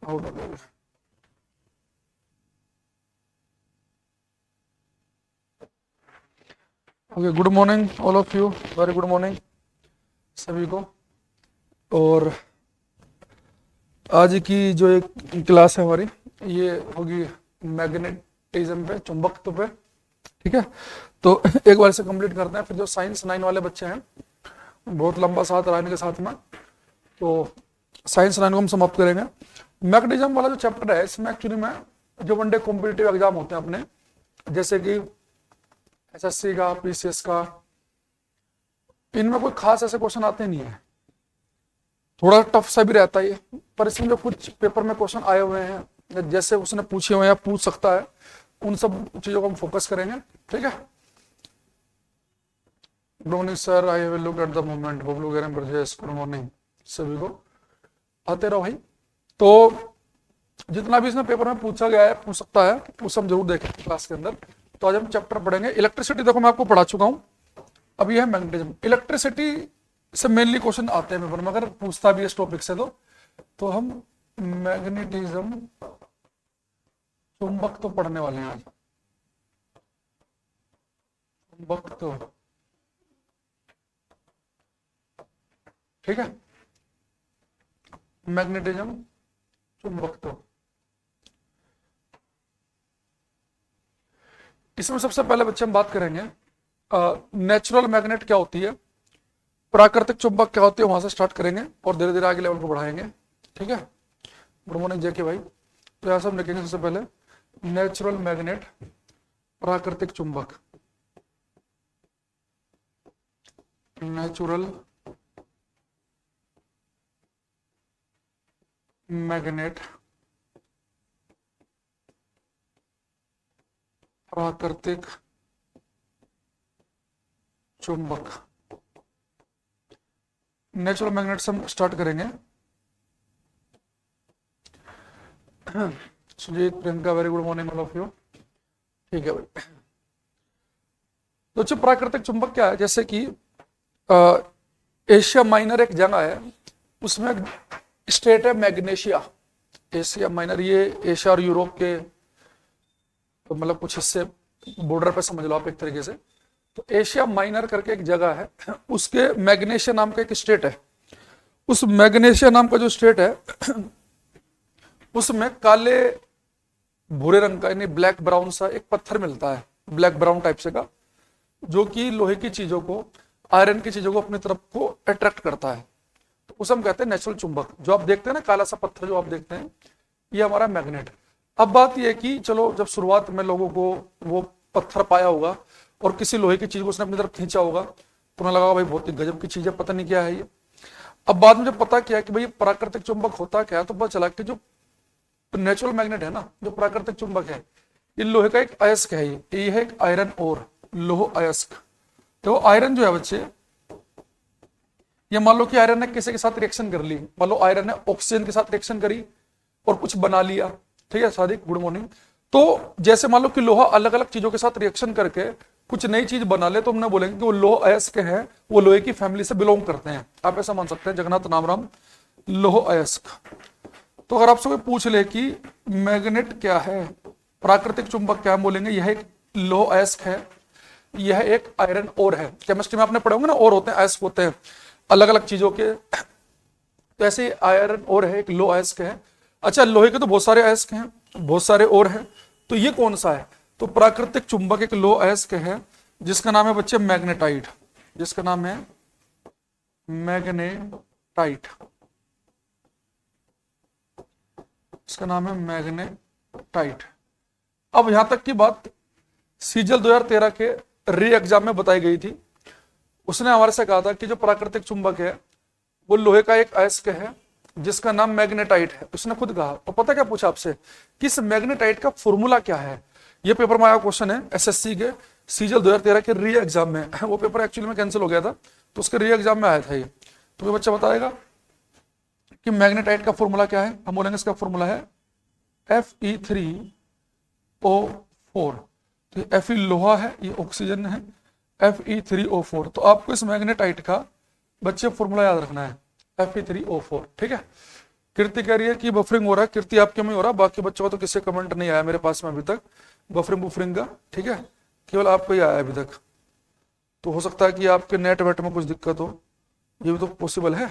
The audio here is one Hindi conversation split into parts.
आउट हो गया। Okay, good morning all of you, very good morning सभी को। और आज की जो एक क्लास है हमारी, ये होगी मैग्नेटिज्म पे, चुंबकत्व पे। ठीक है, तो एक बार से कंप्लीट करते हैं, फिर जो साइंस 9 वाले बच्चे हैं, बहुत लंबा साथ रहा इनके साथ में, तो साइंस 9 को हम समाप्त करेंगे। मैग्नेटिज्म वाला जो चैप्टर है, इसमें एक्चुअली में जो वनडे कॉम्पिटिटिव एग्जाम होते हैं अपने, जैसे कि एसएससी का, पीसीएस का, इनमें कोई खास ऐसे क्वेश्चन आते नहीं है, थोड़ा टफ सा भी रहता है, पर इसमें जो कुछ पेपर में क्वेश्चन आए हुए हैं, जैसे उसने पूछे हुए हैं या पूछ सकता है, उन सब चीजों को हम फोकस करेंगे। ठीक है, good morning sir, I will look at the moment, Bablu कह रहे हैं ब्रजेश, गुड मॉर्निंग सभी को, आते रहो भाई। तो जितना भी इसमें पेपर में पूछा गया है, पूछ सकता है, वो सब जरूर देखें क्लास के अंदर। तो आज हम चैप्टर पढ़ेंगे इलेक्ट्रिसिटी। देखो मैं आपको पढ़ा चुका हूं, अब ये है मैग्नेटिज्म। इलेक्ट्रिसिटी से मेनली क्वेश्चन आते हैं पेपर में, अगर पूछता भी है इस टॉपिक से तो हम मैग्नेटिज्म, चुंबक तो पढ़ने वाले हैं आज। चुंबक तो ठीक है, मैग्नेटिज्म, चुंबक तो इसमें सबसे पहले बच्चे हम बात करेंगे नेचुरल मैग्नेट क्या होती है, प्राकृतिक चुंबक क्या होती है, वहां से स्टार्ट करेंगे और धीरे धीरे आगे लेवल को बढ़ाएंगे। ठीक है, गुड मॉर्निंग जेके भाई। तो यहां से हम लिखेंगे सबसे पहले नेचुरल मैग्नेट, प्राकृतिक चुंबक, नेचुरल मैग्नेट, प्राकृतिक चुंबक। नेचुरल मैग्नेट से हम स्टार्ट करेंगे। Sujeet, Priyanka, very good morning all of you. ठीक है भाई, तो जो प्राकृतिक चुंबक क्या है, जैसे कि एशिया माइनर एक जगह है, उसमें स्टेट है मैग्नेशिया। एशिया माइनर ये एशिया और यूरोप के तो मतलब कुछ हिस्से बॉर्डर पे समझ लो आप एक तरीके से। तो एशिया माइनर करके एक जगह है, उसके मैग्नेशिया नाम का एक स्टेट है। उस मैग्नेशिया नाम का जो स्टेट है उसमें काले भूरे रंग का यानी ब्लैक ब्राउन सा एक पत्थर मिलता है, ब्लैक ब्राउन टाइप से का, जो कि लोहे की चीजों को, आयरन की चीजों को अपनी तरफ को अट्रैक्ट करता है। तो उसे हम कहते हैं नेचुरल चुंबक। जो आप देखते हैं ना काला सा पत्थर जो आप देखते हैं, ये हमारा मैग्नेट। अब बात यह है कि चलो जब शुरुआत में लोगों को वो पत्थर पाया होगा और किसी लोहे की चीज को उसने अपनी तरफ खींचा होगा, तो उन्हें लगा भाई बहुत ही गजब की चीज है, पता नहीं क्या है ये। अब बाद में जब पता किया कि भाई प्राकृतिक चुंबक होता क्या है, तो पता चला कि जो नेचुरल मैग्नेट है ना, जो प्राकृतिक चुंबक है, ये लोहे का एक अयस्क है। ये है एक आयरन ओर, लोह अयस्क। तो आयरन जो है बच्चे, ये मान लो कि आयरन ने किसी के साथ रिएक्शन कर ली, मान लो आयरन ने ऑक्सीजन के साथ रिएक्शन करी और कुछ बना लिया। ठीक है सादिक, गुड मॉर्निंग। तो जैसे मान लो कि लोहा अलग अलग चीजों के साथ रिएक्शन करके कुछ नई चीज बना ले, तो हमने बोलेंगे कि वो लोह अयस्क हैं, वो लोहे की फैमिली से बिलोंग करते हैं। आप ऐसा मान सकते हैं, जगन्नाथ नामराम लोह अयस्क। तो अगर आपसे कोई पूछ ले कि मैग्नेट क्या है, प्राकृतिक चुंबक क्या है, बोलेंगे यह एक लोह अयस्क है, यह एक आयरन ओर है। केमिस्ट्री में आपने पढ़े होंगे ना, ओर होते हैं, अयस्क होते हैं अलग अलग चीजों के। तो ऐसे आयरन ओर है, एक लोह अयस्क है। अच्छा, लोहे के तो बहुत सारे अयस्क हैं, बहुत सारे और हैं, तो ये कौन सा है? तो प्राकृतिक चुंबक एक लोह अयस्क है, जिसका नाम है बच्चे मैग्नेटाइट, जिसका नाम है मैग्नेटाइट, इसका नाम है मैग्नेटाइट। अब यहां तक की बात सीजल 2013 के री एग्जाम में बताई गई थी। उसने हमारे से कहा था कि जो प्राकृतिक चुंबक है वो लोहे का एक अयस्क है, जिसका नाम मैग्नेटाइट है। उसने खुद कहा। और पता क्या पूछा आपसे कि इस मैग्नेटाइट का फॉर्मूला क्या है? ये पेपर में आया क्वेश्चन है एसएससी के सीजल 2013 के री एग्जाम में। वो पेपर एक्चुअली में कैंसिल हो गया था, तो उसके री एग्जाम में आया था ये। तो ये बच्चा बताएगा कि मैग्नेटाइट का फॉर्मूला क्या है। हम बोलेंगे इसका फॉर्मूला है Fe3O4। तो Fe लोहा है, ये ऑक्सीजन है, Fe3O4। तो आपको इस मैग्नेटाइट का बच्चे फॉर्मूला याद रखना है, Fe3O4। ठीक है, कीर्ति कह रही है कि बफरिंग हो रहा है, कीर्ति आपके में ही हो रहा है, बाकी बच्चों का तो किसी कमेंट नहीं आया मेरे पास में अभी तक बफरिंग बुफरिंग का, ठीक है, केवल आपको ही आया अभी तक। तो हो सकता है कि आपके नेट वेट में कुछ दिक्कत हो, ये भी तो पॉसिबल है,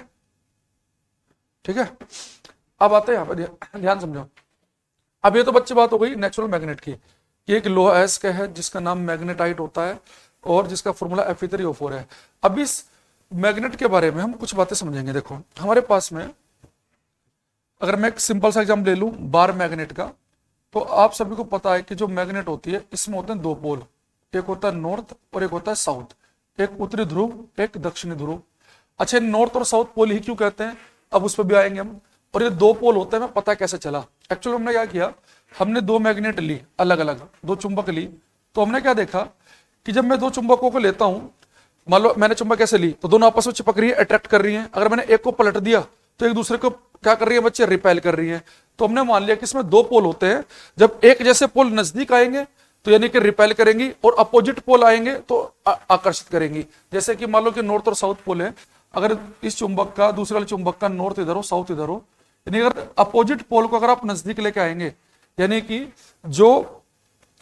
ठीक है। अब आते हैं यहाँ पर, ध्यान समझो। अब ये तो बच्चे बात हो गई नेचुरल मैग्नेट की, कि एक लोहा अयस्क है जिसका नाम मैग्नेटाइट होता है और जिसका फॉर्मूला Fe3O4 है। अब इस मैग्नेट के बारे में हम कुछ बातें समझेंगे। देखो हमारे पास में अगर मैं एक सिंपल सा एग्जाम्पल ले लूं बार मैग्नेट का, तो आप सभी को पता है कि जो मैग्नेट होती है इसमें होते हैं दो पोल, एक होता है नॉर्थ और एक होता है साउथ, एक उत्तरी ध्रुव एक दक्षिणी ध्रुव। अच्छा, नॉर्थ और साउथ पोल ही क्यों कहते हैं, अब उस पर भी आएंगे हम। और ये दो पोल होते हैं, मैं पता कैसे चला। एक्चुअली हमने क्या किया, हमने दो मैग्नेट ली अलग अलग, दो चुंबक ली, तो हमने क्या देखा कि जब मैं दो चुंबकों को लेता हूं, मान लो मैंने चुंबक कैसे ली, तो दोनों आपस में चिपक रही है, अट्रैक्ट कर रही है। अगर मैंने एक को पलट दिया तो एक दूसरे को क्या कर रही है बच्चे, रिपेल कर रही है। तो हमने मान लिया कि इसमें दो पोल होते हैं, जब एक जैसे पोल नजदीक आएंगे तो यानी कि रिपेल करेंगी, और अपोजिट पोल आएंगे तो आकर्षित करेंगी। जैसे कि मान लो कि नॉर्थ और साउथ पोल है, अगर इस चुंबक का दूसरे वाले चुंबक का नॉर्थ इधर हो साउथ इधर हो, यानी अगर अपोजिट पोल को अगर आप नजदीक लेके आएंगे, यानी कि जो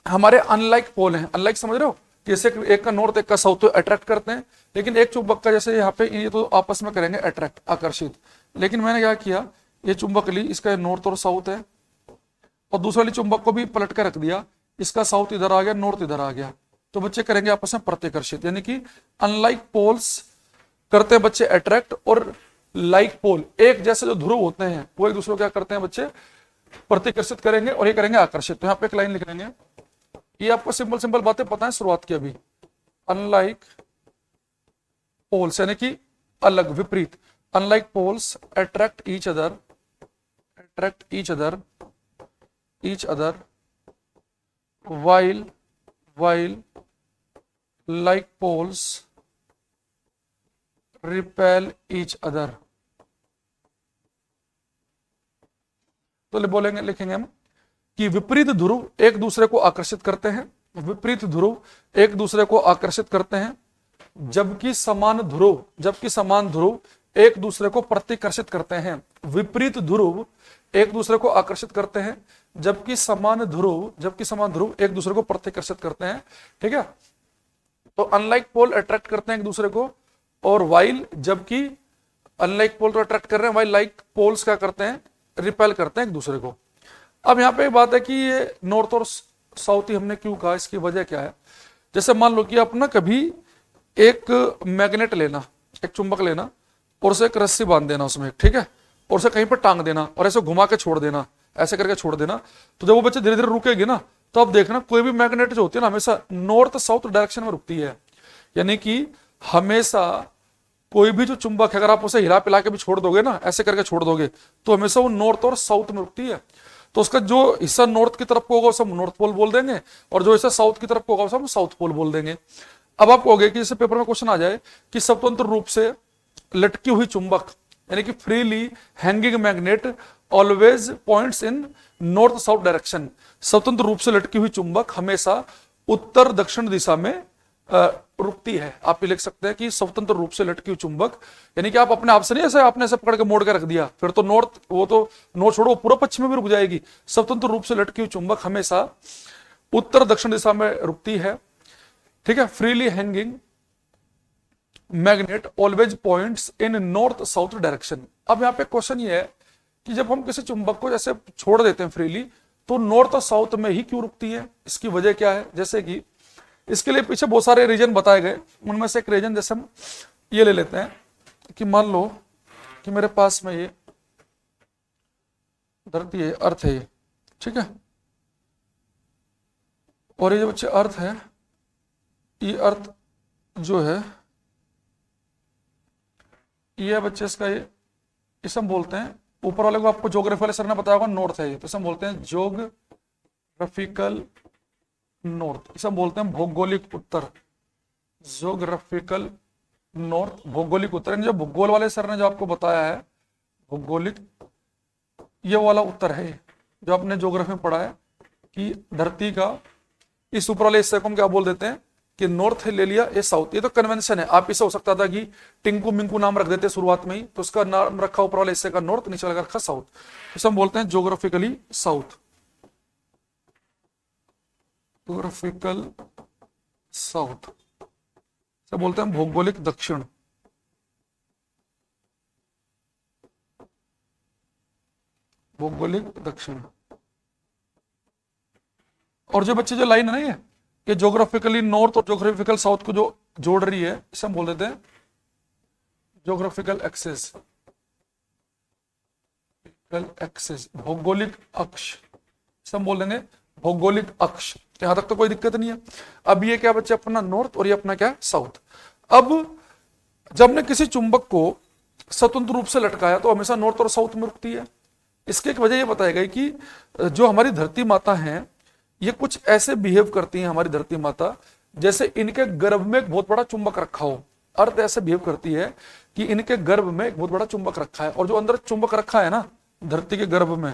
हमारे अनलाइक पोल हैं, अनलाइक समझ रहे हो, जैसे एक का नॉर्थ एक का साउथ तो अट्रैक्ट करते हैं, लेकिन एक चुंबक का जैसे यहाँ पे ये तो आपस में करेंगे अट्रैक्ट आकर्षित। लेकिन मैंने क्या किया, ये चुंबक ली, इसका नॉर्थ और साउथ है, और दूसरे वाले चुंबक को भी पलट कर रख दिया, इसका साउथ इधर आ गया नॉर्थ इधर आ गया, तो बच्चे करेंगे आपस में प्रत्याकर्षित। यानी कि अनलाइक पोल्स करते हैं बच्चे अट्रैक्ट, और लाइक पोल एक जैसे जो ध्रुव होते हैं वो एक दूसरे को क्या करते हैं बच्चे, प्रतिकर्षित करेंगे, और ये करेंगे आकर्षित। तो यहाँ पे एक लाइन लिख लेंगे, ये आपको सिंपल सिंपल बातें पता है शुरुआत की अभी। अनलाइक पोल्स यानी कि अलग विपरीत, unlike poles attract each other, attract each other while like poles repel each other। तो बोलेंगे लिखेंगे हम कि विपरीत ध्रुव एक दूसरे को आकर्षित करते हैं, विपरीत ध्रुव एक दूसरे को आकर्षित करते हैं, जबकि समान ध्रुव एक दूसरे को प्रतिकर्षित करते हैं। विपरीत ध्रुव एक दूसरे को आकर्षित करते हैं, जबकि समान ध्रुव एक दूसरे को प्रतिकर्षित करते हैं, ठीक है। तो अनलाइक पोल अट्रैक्ट करते हैं एक दूसरे को, और वाइल जबकि अनलाइक पोल तो अट्रैक्ट कर रहे हैं, वाइल लाइक पोल्स क्या करते हैं, रिपेल करते हैं एक दूसरे को। अब यहाँ पे एक बात है कि ये नॉर्थ और साउथ ही हमने क्यों कहा, इसकी वजह क्या है। जैसे मान लो कि आप ना कभी एक मैग्नेट लेना, एक चुंबक लेना, और उसे एक रस्सी बांध देना उसमें, ठीक है, और उसे कहीं पर टांग देना और ऐसे घुमा के छोड़ देना, ऐसे करके छोड़ देना, तो जब वो बच्चे धीरे धीरे रुकेगी ना, तो अब देखना कोई भी मैग्नेट जो होती है ना हमेशा नॉर्थ साउथ डायरेक्शन में रुकती है। यानी कि हमेशा कोई भी जो चुंबक है अगर आप उसे हिला पिला के भी छोड़ दोगे ना, ऐसे करके छोड़ दोगे, तो हमेशा वो नॉर्थ और साउथ में रुकती है। तो उसका जो हिस्सा नॉर्थ की तरफ को होगा उसे हम नॉर्थ पोल बोल देंगे, और जो हिस्सा साउथ की तरफ को होगा उसे हम साउथ पोल बोल देंगे। अब आप कहोगे कि जैसे पेपर में क्वेश्चन आ जाए कि स्वतंत्र रूप से लटकी हुई चुंबक यानी कि freely hanging magnet always points in north south direction, स्वतंत्र रूप से लटकी हुई चुंबक हमेशा उत्तर दक्षिण दिशा में रुकती है। आप ये लिख सकते हैं कि स्वतंत्र रूप से लटकी हुई चुंबक, यानी कि आप अपने आप से नहीं ऐसे आपने ऐसे पकड़ के मोड़ के रख दिया, फिर तो नॉर्थ, वो तो नॉर्थ छोड़ो पूर्व पश्चिम में भी रुक जाएगी। स्वतंत्र रूप से लटकी हुई चुंबक हमेशा उत्तर दक्षिण दिशा में रुकती है, ठीक है। Freely hanging magnet always points in north south direction. अब यहाँ पे क्वेश्चन ये है कि जब हम किसी चुंबक को जैसे छोड़ देते हैं फ्रीली, तो नॉर्थ और साउथ में ही क्यों रुकती है, इसकी वजह क्या है। जैसे कि इसके लिए पीछे बहुत सारे रीजन बताए गए, उनमें से एक रीजन जैसे हम ये ले लेते हैं कि मान लो कि मेरे पास में ये धरती है, अर्थ है ये, ठीक है, और ये जो बच्चे अर्थ है, ये अर्थ जो है ये बच्चे इसका ये इसे हम बोलते हैं, ऊपर वाले को आपको ज्योग्राफी वाले सर ने बताया होगा नॉर्थ है ये, तो इसे हम बोलते हैं ज्योग्राफिकल नॉर्थ, इसे हम बोलते हैं भौगोलिक उत्तर, ज्योग्राफिकल नॉर्थ भौगोलिक उत्तर। जो भूगोल वाले सर ने जो आपको बताया है भौगोलिक, ये वाला उत्तर है जो आपने ज्योग्राफी में पढ़ा है कि धरती का इस ऊपर वाले हिस्से को हम क्या बोल देते हैं, कि नॉर्थ ले लिया, ये साउथ, ये तो कन्वेंशन है। आप इसे हो सकता था कि टिंकू मिंकू नाम रख देते शुरुआत में ही, तो उसका नाम रखा ऊपर वाले हिस्से का नॉर्थ, नीचे वाला रखा साउथ, इसे हम बोलते हैं ज्योग्राफिकली साउथ, ज्योग्राफिकल साउथ, इसे बोलते हैं भौगोलिक दक्षिण, भौगोलिक दक्षिण। और जो बच्चे जो लाइन है ना ये ज्योग्राफिकली नॉर्थ और ज्योग्राफिकल साउथ को जो जोड़ रही है, इसे हम बोल देते हैं ज्योग्राफिकल एक्सिस, एक्सिस, भौगोलिक अक्ष, इसे हम बोल देंगे भौगोलिक अक्ष। यहां तक तो कोई दिक्कत नहीं है। अब ये क्या बच्चे, अपना नॉर्थ और ये अपना क्या, साउथ। अब जब ने किसी चुंबक को स्वतंत्र रूप से लटकाया तो हमेशा नॉर्थ और साउथ में रुकती है। इसकी एक वजह ये बताई गई कि जो हमारी धरती माता है, ये कुछ ऐसे बिहेव करती हैं हमारी धरती माता, जैसे इनके गर्भ में एक बहुत बड़ा चुंबक रखा हो। अर्थ ऐसे बिहेव करती है कि इनके गर्भ में एक बहुत बड़ा चुंबक रखा है, और जो अंदर चुंबक रखा है ना धरती के गर्भ में,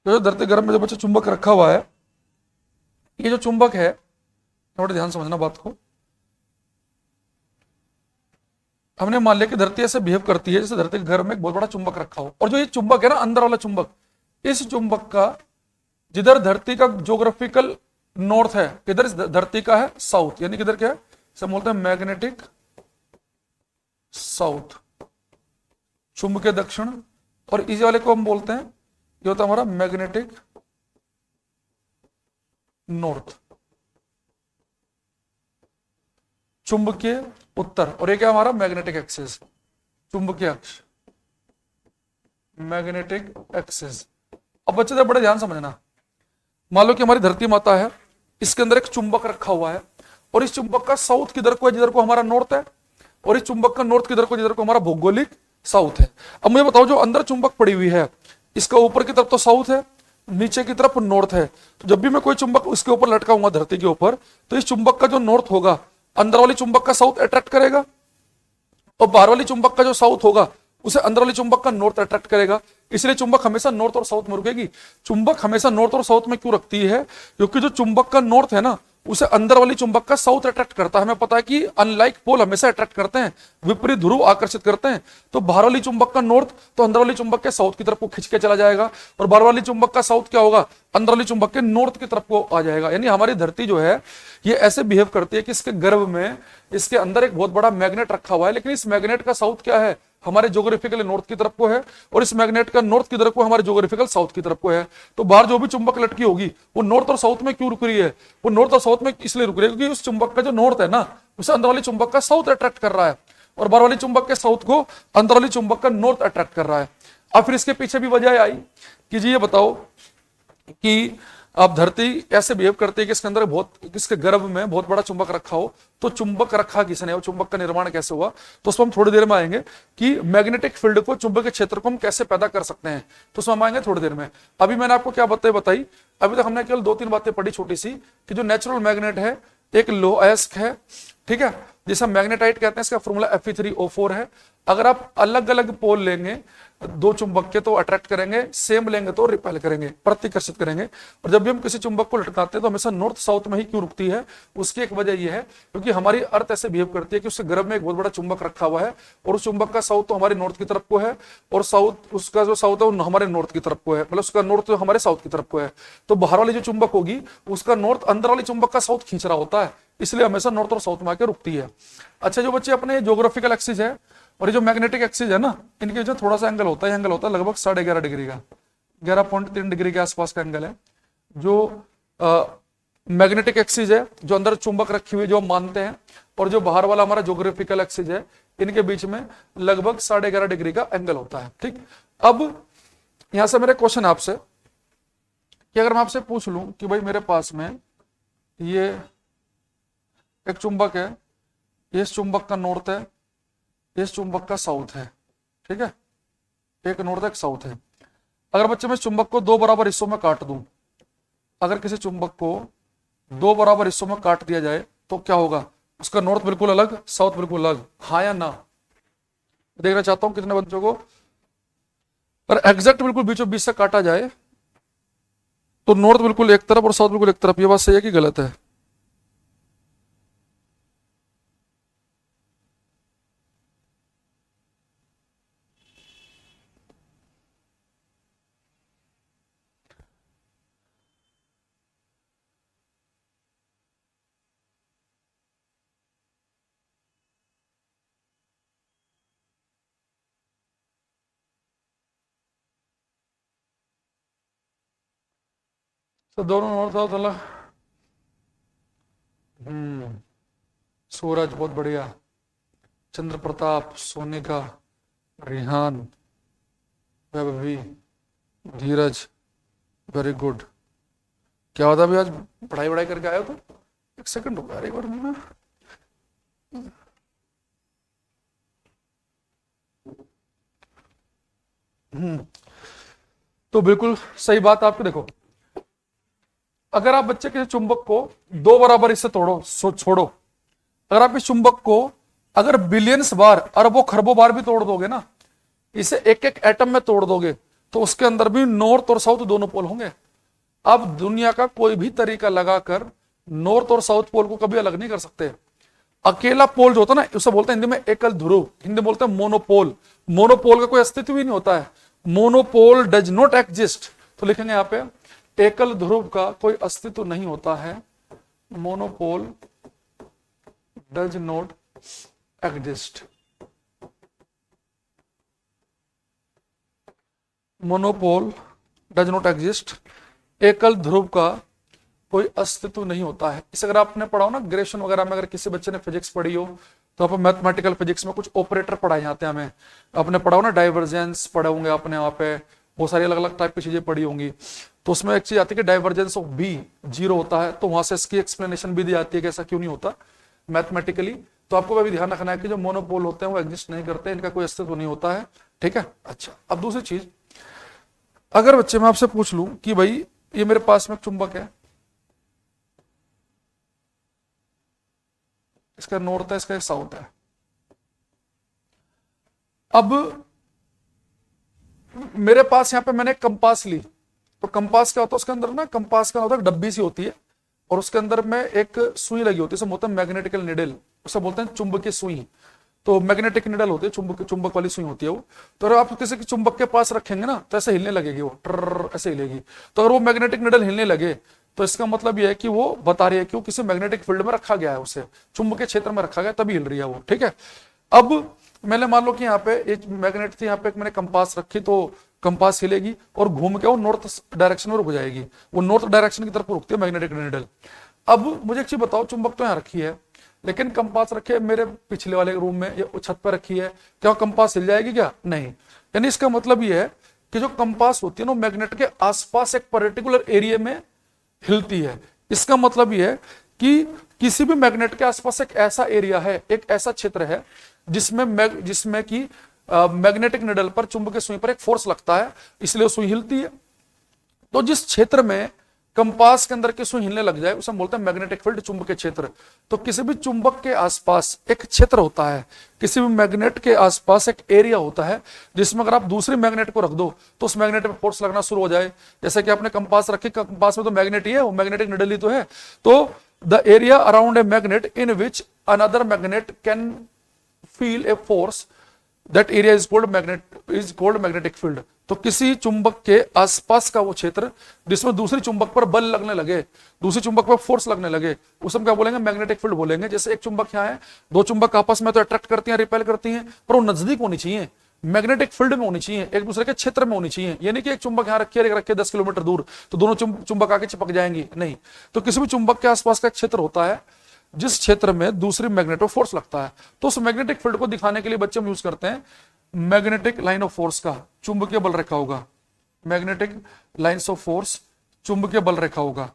जो धरती गर्भ में जो बच्चा चुंबक रखा हुआ है, ये जो चुंबक है, थोड़ा ध्यान समझना बात को। हमने मान लिया कि धरती ऐसे बिहेव करती है जैसे धरती के घर में एक बहुत बड़ा चुंबक रखा हो, और जो ये चुंबक है ना अंदर वाला चुंबक, इस चुंबक का जिधर धरती का ज्योग्राफिकल नॉर्थ है, किधर धरती का है साउथ, यानी किधर क्या है, इसे बोलते हैं मैग्नेटिक साउथ, चुंबकीय दक्षिण। और इस वाले को हम बोलते हैं, ये होता है हमारा मैग्नेटिक नॉर्थ, चुंबकीय उत्तर। और ये क्या हमारा मैग्नेटिक एक्सिस, चुंबकीय अक्ष, मैग्नेटिक एक्सिस। अब बच्चे जरा बड़े ध्यान समझना, मान लो कि हमारी धरती माता है, इसके अंदर एक चुंबक रखा हुआ है, और इस चुंबक का साउथ किधर को है, जिधर को हमारा नॉर्थ है, और इस चुंबक का नॉर्थ किधर को, जिधर को हमारा भौगोलिक साउथ है। अब मुझे बताओ, जो अंदर चुंबक पड़ी हुई है, इसका ऊपर की तरफ तो साउथ है, नीचे की तरफ नॉर्थ है, तो जब भी मैं कोई चुंबक उसके ऊपर लटकाऊंगा धरती के ऊपर, तो इस चुंबक का जो नॉर्थ होगा, अंदर वाली चुंबक का साउथ अट्रैक्ट करेगा, और बाहर वाली चुंबक का जो साउथ होगा उसे अंदर वाली चुंबक का नॉर्थ अट्रैक्ट करेगा। इसलिए चुंबक हमेशा नॉर्थ और साउथ में रुकेगी। चुंबक हमेशा नॉर्थ और साउथ में क्यों रखती है, क्योंकि जो चुंबक का नॉर्थ है ना, उसे अंदर वाली चुंबक का साउथ अट्रैक्ट करता है। हमें पता है कि अनलाइक पोल हमेशा अट्रैक्ट करते हैं, विपरीत ध्रुव आकर्षित करते हैं। तो बाहर वाली चुंबक का नॉर्थ तो अंदर वाली चुंबक के साउथ की तरफ को खींच के चला जाएगा, और बाहर वाली चुंबक का साउथ क्या होगा, अंदर वाली चुंबक के नॉर्थ की तरफ को आ जाएगा। यानी हमारी धरती जो है ये ऐसे बिहेव करती है कि इसके गर्भ में, इसके अंदर एक बहुत बड़ा मैग्नेट रखा हुआ है, लेकिन इस मैग्नेट का साउथ क्या है, हमारे ज्योग्राफिकल नॉर्थ की तरफ को है, और इस मैग्नेट का नॉर्थ की तरफ को हमारे ज्योग्राफिकल साउथ की तरफ को है। तो बाहर जो भी चुंबक लटकी होगी वो नॉर्थ और साउथ में क्यों रुक रही है, वो नॉर्थ और साउथ में इसलिए रुक रही है क्योंकि उस चुंबक का जो नॉर्थ है ना, उसे अंदर वाली चुंबक का साउथ अट्रैक्ट कर रहा है, और बाहर वाली चुंबक के साउथ को अंदर वाली चुंबक का नॉर्थ अट्रैक्ट कर रहा है। अब फिर इसके पीछे भी वजह आई कि जी ये बताओ कि अब धरती ऐसे बिहेव करती है कि इसके अंदर इसके गर्भ में बहुत बड़ा चुंबक रखा हो, तो चुंबक रखा किसने, वो चुंबक का निर्माण कैसे हुआ, तो उसमें हम थोड़ी देर में आएंगे कि मैग्नेटिक फील्ड को, चुंबकीय क्षेत्र को हम कैसे पैदा कर सकते हैं, तो उसमें हम आएंगे थोड़ी देर में। अभी मैंने आपको क्या बातें बताई, अभी तक हमने केवल 2-3 बातें पढ़ी छोटी सी, कि जो नेचुरल मैग्नेट है एक लो अयस्क है, ठीक है, जिसे हम मैग्नेटाइट कहते हैं, इसका फॉर्मूला Fe3O4 है। अगर आप अलग अलग पोल लेंगे दो चुंबक के तो अट्रैक्ट करेंगे, सेम लेंगे तो रिपेल करेंगे, प्रतिकर्षित करेंगे। और जब भी हम किसी चुंबक को लटकाते हैं तो हमेशा नॉर्थ साउथ में ही क्यों रुकती है, उसकी एक वजह यह है क्योंकि हमारी अर्थ ऐसे बिहेव करती है कि उसके गर्भ में एक बहुत बड़ा चुंबक रखा हुआ है, और उस चुंबक का साउथ तो हमारे नॉर्थ की तरफ को है, और साउथ उसका जो साउथ है वो हमारे नॉर्थ की तरफ को है, मतलब उसका नॉर्थ तो हमारे साउथ की तरफ को है। तो बाहर वाली जो चुंबक होगी उसका नॉर्थ अंदर वाली चुंबक का साउथ खींच रहा होता है, इसलिए हमेशा नॉर्थ और साउथ में आके रुकती है। अच्छा, जो बच्चे अपने ज्योग्राफिकल एक्सिस है और ये जो मैग्नेटिक एक्सिस है ना, इनके जो थोड़ा सा एंगल होता है, एंगल होता है लगभग 11.5 डिग्री का, 11.3 डिग्री के आसपास का एंगल है। जो मैग्नेटिक एक्सिस है, जो अंदर चुंबक रखी हुई जो हम मानते हैं, और जो बाहर वाला हमारा ज्योग्राफिकल एक्सिस है, इनके बीच में लगभग 11.5 डिग्री का एंगल होता है। ठीक, अब यहां से मेरे क्वेश्चन आपसे कि अगर मैं आपसे पूछ लूं कि भाई मेरे पास में ये एक चुंबक है, इस चुंबक का नॉर्थ है, इस चुंबक का साउथ है, ठीक है, एक नॉर्थ एक साउथ है। अगर बच्चे मैं इस चुंबक को 2 बराबर हिस्सों में काट दूं, अगर किसी चुंबक को 2 बराबर हिस्सों में काट दिया जाए तो क्या होगा, उसका नॉर्थ बिल्कुल अलग, साउथ बिल्कुल अलग, हाँ या ना? देखना चाहता हूं कितने बच्चों को, पर एग्जैक्ट बिल्कुल बीचों बीच से काटा जाए तो नॉर्थ बिल्कुल एक तरफ और साउथ बिल्कुल एक तरफ, ये बात सही है कि गलत है? तो दोनों नॉर्थ साउथ अलग। हम्म, सूरज बहुत बढ़िया, चंद्र प्रताप, सोनिका, रिहान, वैभवी, धीरज, वेरी गुड। क्या होता अभी आज पढ़ाई वढ़ाई करके आए हो? तो एक सेकंड रुको यार, एक बार ना। तो बिल्कुल सही बात आपकी। देखो, अगर आप बच्चे किसी चुंबक को दो बराबर इससे तोड़ो, छोड़ो, अगर आप इस चुंबक को अगर बिलियंस बार, अरबों खरबों बार भी तोड़ दोगे ना, इसे एक एक एटम में तोड़ दोगे, तो उसके अंदर भी नॉर्थ और साउथ दोनों पोल होंगे। अब दुनिया का कोई भी तरीका लगाकर नॉर्थ और साउथ पोल को कभी अलग नहीं कर सकते। अकेला पोल जो होता है ना, उसे बोलते हैं हिंदी में एकल ध्रुव, हिंदी में बोलते हैं मोनोपोल। मोनोपोल का कोई अस्तित्व ही नहीं होता है, मोनोपोल डज नॉट एग्जिस्ट। तो लिखेंगे यहां पे, एकल ध्रुव का कोई अस्तित्व नहीं होता है, monopole does not exist. Monopole does not exist, एकल ध्रुव का कोई अस्तित्व नहीं होता है। इसे अगर आपने पढ़ा हो ना ग्रेजुएशन वगैरह में, अगर किसी बच्चे ने फिजिक्स पढ़ी हो तो आप मैथमेटिकल फिजिक्स में कुछ ऑपरेटर पढ़ाए जाते हैं हमें, आपने पढ़ा हो ना, डाइवर्जेंस पढ़े होंगे आपने, वहां पे बहुत सारी अलग अलग टाइप की चीजें पढ़ी होंगी। तो उसमें एक चीज आती है कि डाइवर्जेंस ऑफ बी 0 होता है, तो वहां से इसकी एक्सप्लेनेशन भी दी जाती है कि ऐसा क्यों नहीं होता मैथमेटिकली। तो आपको भी ध्यान रखना है कि जो मोनोपोल होते हैं वो एग्जिस्ट नहीं करते, इनका कोई अस्तित्व नहीं होता है, ठीक है। अच्छा, अब दूसरी चीज, अगर बच्चे मैं आपसे पूछ लूं कि भाई ये मेरे पास में चुंबक है, इसका नॉर्थ है, इसका साउथ है। अब मेरे पास यहां पे मैंने कंपास ली, तो कंपास क्या होता है उसके अंदर ना, कंपास का होता है डब्बी सी होती है और उसके अंदर में एक सुई लगी होती है, बोलते हैं मैग्नेटिकल निडल, उसे बोलते हैं चुंबकीय सुई। तो मैग्नेटिक निडल होती है, चुंबक वाली सुई होती है वो। तो अगर आप किसी के चुंबक के पास रखेंगे ना तो ऐसे हिलने लगेगी वो, ट्र ऐसे हिलेगी। तो अगर वो मैग्नेटिक निडल हिलने लगे तो इसका मतलब ये है कि वो बता रही है कि वो किसी मैग्नेटिक फील्ड में रखा गया है, उसे चुंबकीय क्षेत्र में रखा गया, तभी हिल रही है वो, ठीक है। अब मैंने मान लो कि यहाँ पे एक मैग्नेट थी, यहाँ पे एक मैंने कंपास रखी, तो कंपास हिलेगी और घूम के वो नॉर्थ डायरेक्शन में रुक जाएगी, वो नॉर्थ डायरेक्शन की तरफ रुकती है मैग्नेटिक निडल। अब मुझे एक चीज बताओ, चुंबक तो यहाँ रखी है लेकिन कंपास रखी है मेरे पिछले वाले रूम में या छत पर रखी है, क्या कंपास हिल जाएगी क्या? नहीं। यानी इसका मतलब ये है कि जो कंपास होती है ना, मैग्नेट के आसपास एक पर्टिकुलर एरिया में हिलती है। इसका मतलब यह है कि किसी भी मैग्नेट के आसपास एक ऐसा एरिया है, एक ऐसा क्षेत्र है जिसमें कि मैग्नेटिक निडल पर, चुंबकीय सुई पर एक फोर्स लगता है, इसलिए सुई हिलती है। तो जिस क्षेत्र में कंपास के अंदर की सुई हिलने लग जाए उसे हम बोलते हैं मैग्नेटिक फील्ड, चुंबकीय क्षेत्र। तो किसी भी चुंबक के आसपास एक क्षेत्र होता है, किसी भी मैग्नेट के आसपास एक एरिया होता है जिसमें अगर आप दूसरी मैग्नेट को रख दो तो उस मैग्नेट पे फोर्स लगना शुरू हो जाए। जैसे कि आपने कंपास रखी, कंपास में तो मैग्नेट ही है, वो मैग्नेटिक निडल ही तो है। तो the area around a magnet in which another magnet can feel a force, that area is called magnetic field. तो किसी चुंबक के आसपास का वो क्षेत्र जिसमें दूसरी चुंबक पर बल लगने लगे, दूसरी चुंबक पर फोर्स लगने लगे, उसे हम क्या बोलेंगे? मैग्नेटिक फील्ड बोलेंगे। जैसे एक चुंबक यहाँ है, दो चुंबक आपस में तो अट्रैक्ट करती हैं, रिपेल करती हैं, पर वो नजदीक होनी चाहिए, मैग्नेटिक फील्ड में होनी चाहिए, एक दूसरे के क्षेत्र में होनी चाहिए। यानी कि एक चुंबक यहाँ रखी है, रखिए 10 किलोमीटर दूर, तो दोनों चुंबक आके चिपक जाएंगी, नहीं। तो किसी भी चुंबक के आसपास का एक क्षेत्र होता है जिस क्षेत्र में दूसरी मैग्नेट पर फोर्स लगता है। तो उस मैग्नेटिक फील्ड को दिखाने के लिए बच्चे हम यूज करते हैं मैग्नेटिक लाइन ऑफ फोर्स का, चुंबकीय बल रेखा होगा, मैग्नेटिक लाइंस ऑफ फोर्स, चुंबकीय बल रेखा होगा।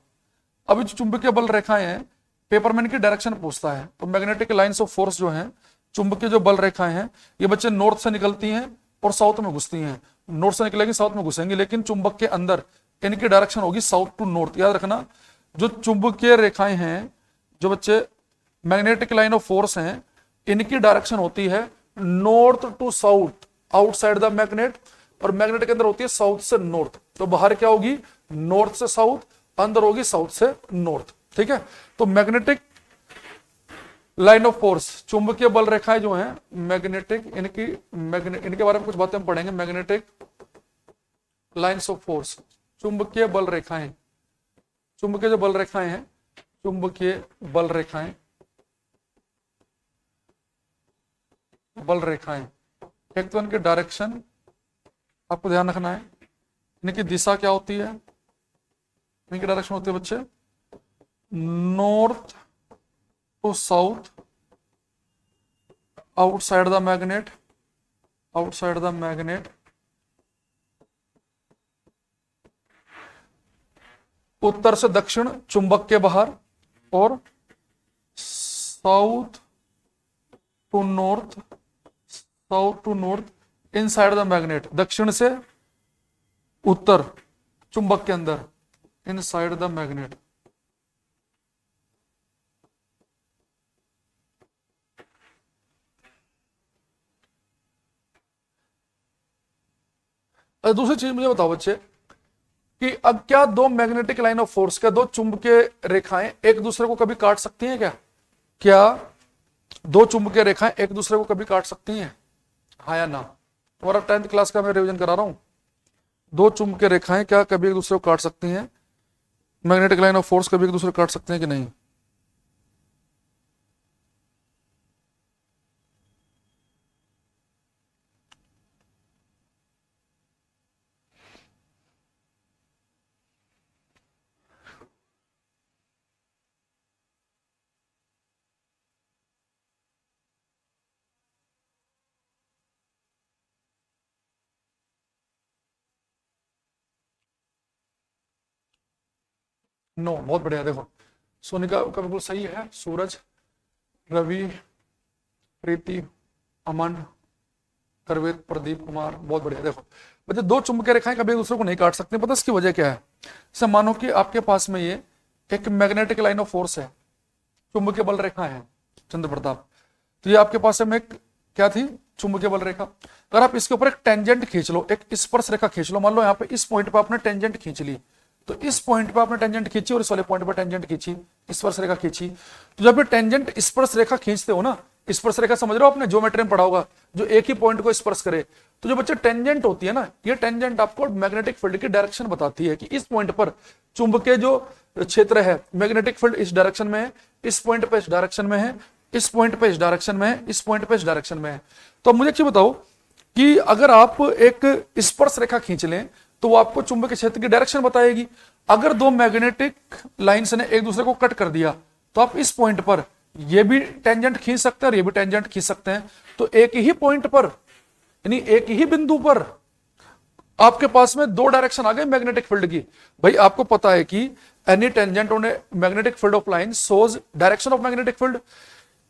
अब जो चुंबकीय बल रेखाएं हैं, पेपर में इनकी डायरेक्शन पूछता है, तो मैग्नेटिक लाइंस ऑफ फोर्स जो है, चुंबकीय जो बल रेखाएं हैं, ये बच्चे नॉर्थ से निकलती हैं और साउथ में घुसती हैं। नॉर्थ से निकलेगी साउथ में घुसेंगी, लेकिन चुंबक के अंदर इनकी डायरेक्शन होगी साउथ टू नॉर्थ। याद रखना, जो चुंबकीय रेखाएं हैं, जो बच्चे मैग्नेटिक लाइन ऑफ फोर्स हैं, इनकी डायरेक्शन होती है north to south outside the magnet, और मैग्नेट के अंदर होती है साउथ से नॉर्थ, तो बाहर क्या होगी, नॉर्थ से साउथ, अंदर होगी साउथ से नॉर्थ। ठीक है, तो मैग्नेटिक लाइन ऑफ फोर्स, चुंबकीय बल रेखाएं जो हैं मैग्नेटिक, इनके बारे में कुछ बातें हम पढ़ेंगे। मैग्नेटिक लाइन्स ऑफ फोर्स, चुंबकीय बल रेखाएं, चुंबकीय जो बल रेखाएं हैं, चुंबकीय बल रेखाएं, बल रेखाएं, एक तो इनके डायरेक्शन आपको ध्यान रखना है, इनकी दिशा क्या होती है, इनकी डायरेक्शन होती है बच्चे north to south outside the magnet, outside the magnet, उत्तर से दक्षिण चुंबक के बाहर, और south to north, south to north inside the magnet, दक्षिण से उत्तर चुंबक के अंदर, इनसाइड द मैग्नेट। दूसरी चीज मुझे बताओ बच्चे कि अब क्या दो मैग्नेटिक लाइन ऑफ फोर्स, क्या दो चुंबकीय रेखाएं एक दूसरे को कभी काट सकती हैं क्या? क्या दो चुंबकीय रेखाएं एक दूसरे को कभी काट सकती हैं, हाँ या ना? और अब 10th क्लास का मैं रिवीजन करा रहा हूं। दो चुंबकीय रेखाएं क्या कभी एक दूसरे को काट सकती हैं? मैग्नेटिक लाइन ऑफ फोर्स कभी एक दूसरे को काट सकते हैं कि नहीं? नो, बहुत बढ़िया। देखो सोनिका का बिल्कुल सही है, सूरज, रवि, प्रीति, अमन, करवेद, प्रदीप कुमार, बहुत बढ़िया। देखो बच्चे दो चुंबकीय रेखाएं कभी एक दूसरे को नहीं काट सकते, पता इसकी वजह क्या है? जैसे मानो कि आपके पास में ये एक मैग्नेटिक लाइन ऑफ फोर्स है, चुंबकीय बल रेखा है चंद्र प्रताप, तो ये आपके पास में एक क्या थी, चुंबकीय बल रेखा। अगर आप इसके ऊपर एक टेंजेंट खींच लो, एक स्पर्श रेखा खींच लो, मान लो यहाँ पे इस पॉइंट पे आपने टेंजेंट खींच ली, तो इस पॉइंट पे आपने टेंजेंट खींची और इस वाले पॉइंट पे टेंजेंट खींची, स्पर्श रेखा खींची, तो जब ये टेंजेंट स्पर्श रेखा खींचते हो ना, स्पर्श रेखा समझ रहे हो आपने, ज्योमेट्री में पढ़ा होगा, जो एक ही पॉइंट को स्पर्श करे, तो जो बच्चे टेंजेंट होती है ना, ये टेंजेंट आपको मैग्नेटिक फील्ड की डायरेक्शन बताती है कि इस पॉइंट पर चुंबकीय जो क्षेत्र है, मैग्नेटिक फील्ड इस डायरेक्शन में है, इस पॉइंट पे इस डायरेक्शन में है, इस पॉइंट पे इस डायरेक्शन में है, इस पॉइंट पे इस डायरेक्शन में है। तो मुझे एक चीज बताओ कि अगर आप एक स्पर्श रेखा खींच लें तो वो आपको चुंबकीय क्षेत्र की डायरेक्शन बताएगी। अगर दो मैग्नेटिक लाइंस ने एक दूसरे को कट कर दिया तो आप इस पॉइंट पर ये भी टेंजेंट खींच सकते हैं और ये भी टेंजेंट खींच सकते हैं, तो एक ही पॉइंट पर यानी एक ही बिंदु पर आपके पास में दो डायरेक्शन आ गए मैग्नेटिक फील्ड की। भाई आपको पता है कि any tangent on A magnetic field of line shows direction of magnetic field,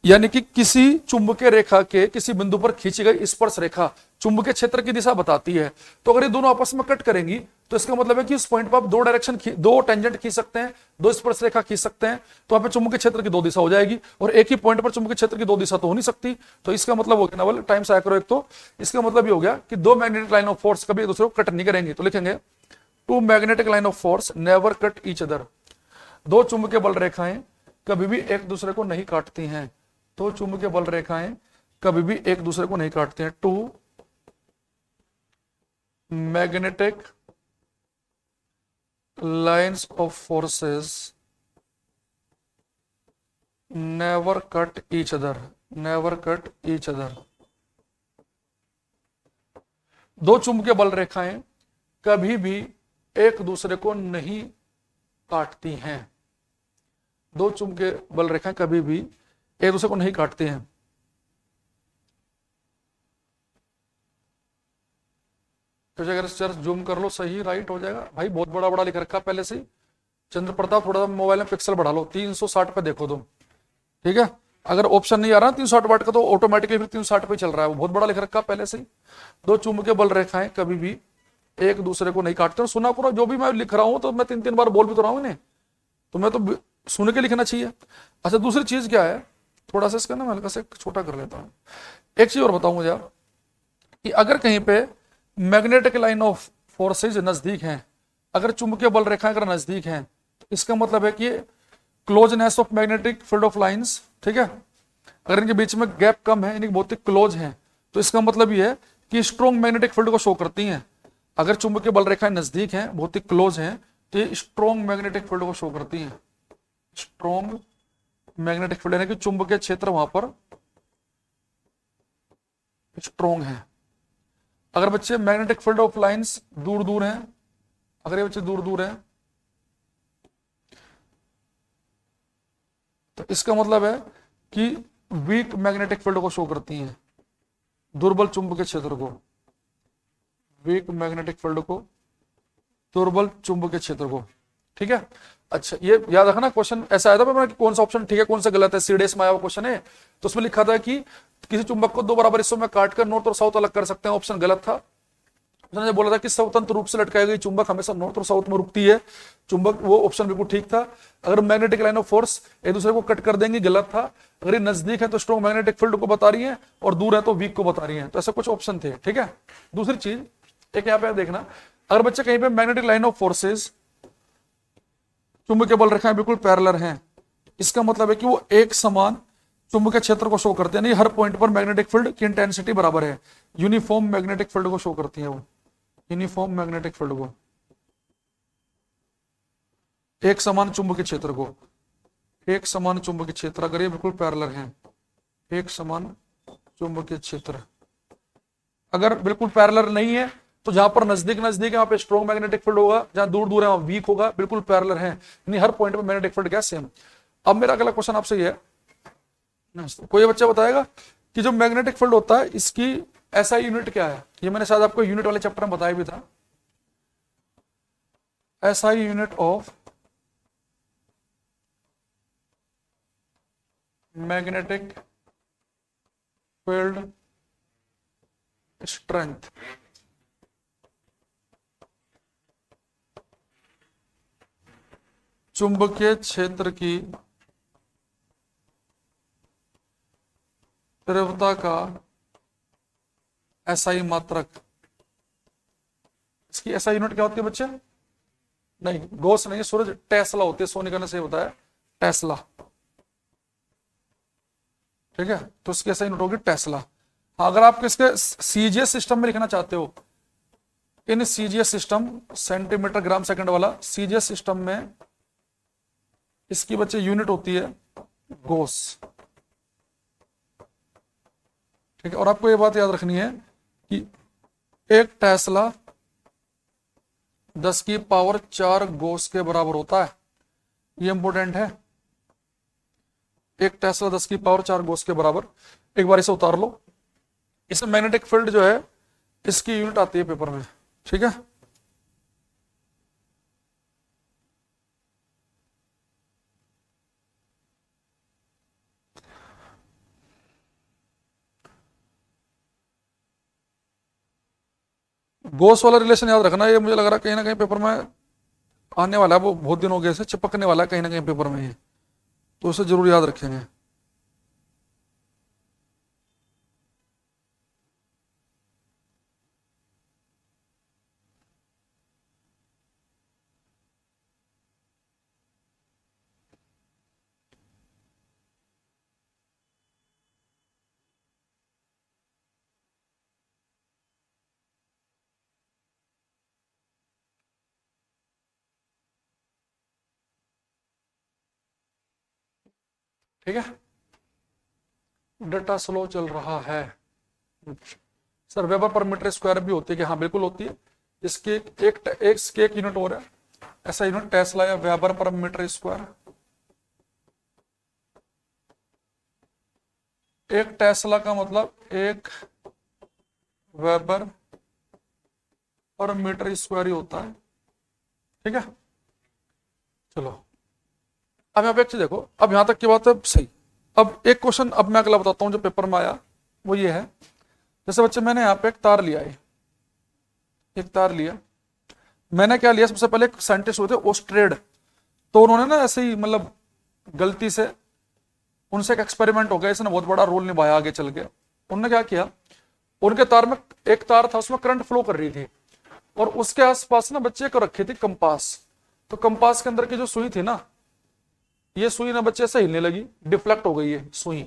यानी कि किसी चुंबकीय रेखा के किसी बिंदु पर खींची गई स्पर्श रेखा चुंबकीय क्षेत्र की दिशा बताती है। तो अगर ये दोनों आपस में कट करेंगी तो इसका मतलब है कि उस पॉइंट पर आप दो टेंजेंट खींच सकते हैं, दो स्पर्श रेखा खींच सकते हैं, तो वहां पे चुंबकीय क्षेत्र की दो दिशा हो जाएगी, और एक ही पॉइंट पर चुंबकीय क्षेत्र की दो दिशा तो हो नहीं सकती। तो इसका मतलब हो गया ना, टाइम से आया करो एक, तो इसका मतलब ये हो गया कि दो मैग्नेटिक लाइन ऑफ फोर्स कभी एक दूसरे को कट नहीं करेंगे। तो लिखेंगे two magnetic line of force never cut each other, दो चुंबकीय बल रेखाएं कभी भी एक दूसरे को नहीं काटती हैं, तो चुंबकीय बल रेखाएं कभी भी एक दूसरे को नहीं काटते हैं। Two magnetic lines of forces never cut each other, never cut each other, दो चुंबकीय बल रेखाएं कभी भी एक दूसरे को नहीं काटती हैं, दो चुंबकीय बल रेखाएं कभी भी एक दूसरे को नहीं काटते हैं। तो अगर सर जूम कर लो, सही राइट हो जाएगा। भाई बहुत बड़ा बड़ा लिख रखा पहले से चंद्र प्रताप, थोड़ा मोबाइल में पिक्सल बढ़ा लो, 360 पे देखो तुम, ठीक है? अगर ऑप्शन नहीं आ रहा 360 वाट का तो ऑटोमेटिकली फिर 360 पे चल रहा है, वो बहुत बड़ा लिख रखा पहले से ही। दो चुंबकीय बल रेखाएं कभी भी एक दूसरे को नहीं काटते। सुना पूरा जो भी मैं लिख रहा हूं, तो मैं 3-3 बार बोल भी तो रहा हूं इन्हें, तो मैं तो सुन के लिखना चाहिए। अच्छा दूसरी चीज क्या है थोड़ा सा इसका ना मैं हल्का से छोटा कर लेता हूँ। एक चीज और बताऊं मुझे आप, कि अगर कहीं पे मैग्नेटिक लाइन ऑफ फोर्सेज नजदीक हैं, अगर चुंबकीय बल रेखाएं अगर नजदीक हैं, तो इसका मतलब है कि closeness of magnetic field of lines, ठीक है, अगर इनके बीच में गैप कम है, यानी बहुत क्लोज हैं, तो इसका मतलब ये है कि स्ट्रॉन्ग मैग्नेटिक फील्ड को शो करती हैं। अगर चुंबकीय बल रेखाएं नजदीक हैं, बहुत ही क्लोज हैं, तो ये स्ट्रॉन्ग मैग्नेटिक फील्ड को शो करती हैं। स्ट्रॉन्ग मैग्नेटिक फील्ड यानी कि चुंबकीय क्षेत्र वहां पर स्ट्रॉन्ग है। अगर बच्चे मैग्नेटिक फील्ड ऑफ लाइंस दूर दूर हैं, अगर ये बच्चे दूर दूर हैं, तो इसका मतलब है कि वीक मैग्नेटिक फील्ड को शो करती हैं, दुर्बल चुंबकीय क्षेत्र को, वीक मैग्नेटिक फील्ड को, दुर्बल चुंबकीय क्षेत्र को, ठीक है। अच्छा ये याद रखना, क्वेश्चन ऐसा आया था कौन सा ऑप्शन ठीक है कौन सा गलत है, सीडीएस में आया हुआ क्वेश्चन है, तो उसमें लिखा था कि किसी चुंबक को दो बराबर हिस्सों में काटकर नॉर्थ और साउथ अलग कर सकते हैं, ऑप्शन गलत था। उसने बोला था कि स्वतंत्र रूप से लटकाई गई चुंबक हमेशा नॉर्थ और साउथ में रुकती है चुंबक, वो ऑप्शन बिल्कुल ठीक था। अगर मैग्नेटिक लाइन ऑफ फोर्स एक दूसरे को कट कर देंगे, गलत था। अगर ये नजदीक है तो स्ट्रॉन्ग मैग्नेटिक फील्ड को बता रही है, और दूर है तो वीक को बता रही है, तो ऐसे कुछ ऑप्शन थे, ठीक है। दूसरी चीज एक यहाँ पे देखना, अगर बच्चे कहीं पे मैग्नेटिक लाइन ऑफ फोर्सेज चुंबकीय बल रेखाएं बिल्कुल पैरेलल हैं, इसका मतलब है कि वो एक समान चुंबकीय क्षेत्र को शो करते हैं, नहीं हर पॉइंट पर मैग्नेटिक फील्ड की इंटेंसिटी बराबर है, यूनिफॉर्म मैग्नेटिक फील्ड को शो करती है, वो यूनिफॉर्म मैग्नेटिक फील्ड को, एक समान चुंबकीय क्षेत्र को, एक समान चुंबकीय क्षेत्र, अगर ये बिल्कुल पैरेलल हैं, एक समान चुंबकीय क्षेत्र, अगर बिल्कुल पैरेलल नहीं है तो जहां पर नजदीक नजदीक है वहां पे स्ट्रॉन्ग मैग्नेटिक फील्ड होगा, जहां दूर दूर है वहां वीक होगा, बिल्कुल पैरेलल है यानी हर पॉइंट पे मैग्नेटिक फील्ड क्या सेम। अब मेरा अगला क्वेश्चन आपसे ये है, कोई बच्चा बताएगा कि जो मैग्नेटिक फील्ड होता है इसकी ऐसा यूनिट क्या है, ये मैंने शायद आपको यूनिट वाले चैप्टर में बताया भी था, SI unit of magnetic field strength, चुंबकीय क्षेत्र की तीव्रता का SI मात्रक, इसकी SI यूनिट क्या होती है बच्चे, नहीं गॉस नहीं, सूरज टेस्ला होती है, सोने का से होता है टेस्ला, ठीक है, तो इसकी SI यूनिट होगी टेस्ला। अगर आप इसके सीजीएस सिस्टम में लिखना चाहते हो, in CGS system centimetre gram second वाला सीजीएस सिस्टम में इसकी बच्चे यूनिट होती है गॉस, ठीक है। और आपको ये बात याद रखनी है कि एक टेस्ला 10 की पावर 4 गॉस के बराबर होता है, ये इंपॉर्टेंट है, एक टेस्ला 10 की पावर 4 गॉस के बराबर। एक बार इसे उतार लो, इसमें मैग्नेटिक फील्ड जो है इसकी यूनिट आती है पेपर में, ठीक है। गॉस वाला रिलेशन याद रखना, ये मुझे लग रहा है कहीं ना कहीं पेपर में आने वाला है, वो बहुत दिन हो गए से चिपकने वाला है कहीं ना कहीं पेपर में, ये तो उसे जरूर याद रखेंगे। ठीक है, डेटा स्लो चल रहा है सर, वेबर पर मीटर स्क्वायर भी होती है कि हाँ बिल्कुल होती है, इसकी एक यूनिट और है, ऐसा यूनिट टेस्ला या वेबर पर मीटर स्क्वायर, एक टेस्ला का मतलब एक वेबर पर मीटर स्क्वायर ही होता है, ठीक है। चलो अब यहाँ पे एक चीज देखो, अब यहां तक की बात है सही। अब एक क्वेश्चन अब मैं अगला बताता हूँ जो पेपर में आया, वो ये है, जैसे बच्चे मैंने यहाँ पे एक तार लिया है, एक तार लिया, मैंने क्या लिया, सबसे पहले एक साइंटिस्ट हुए थे ओस्ट्रेड, तो उन्होंने ना ऐसे ही मतलब गलती से उनसे एक एक्सपेरिमेंट हो गया, इसने बहुत बड़ा रोल निभाया आगे चल के। उन्होंने क्या किया, उनके तार में एक तार था, उसमें करंट फ्लो कर रही थी, और उसके आसपास ना बच्चे को रखे थे कंपास। तो कंपास के अंदर की जो सुई थी ना, ये सुई ना बच्चे से हिलने लगी, डिफ्लेक्ट हो गई है सुई।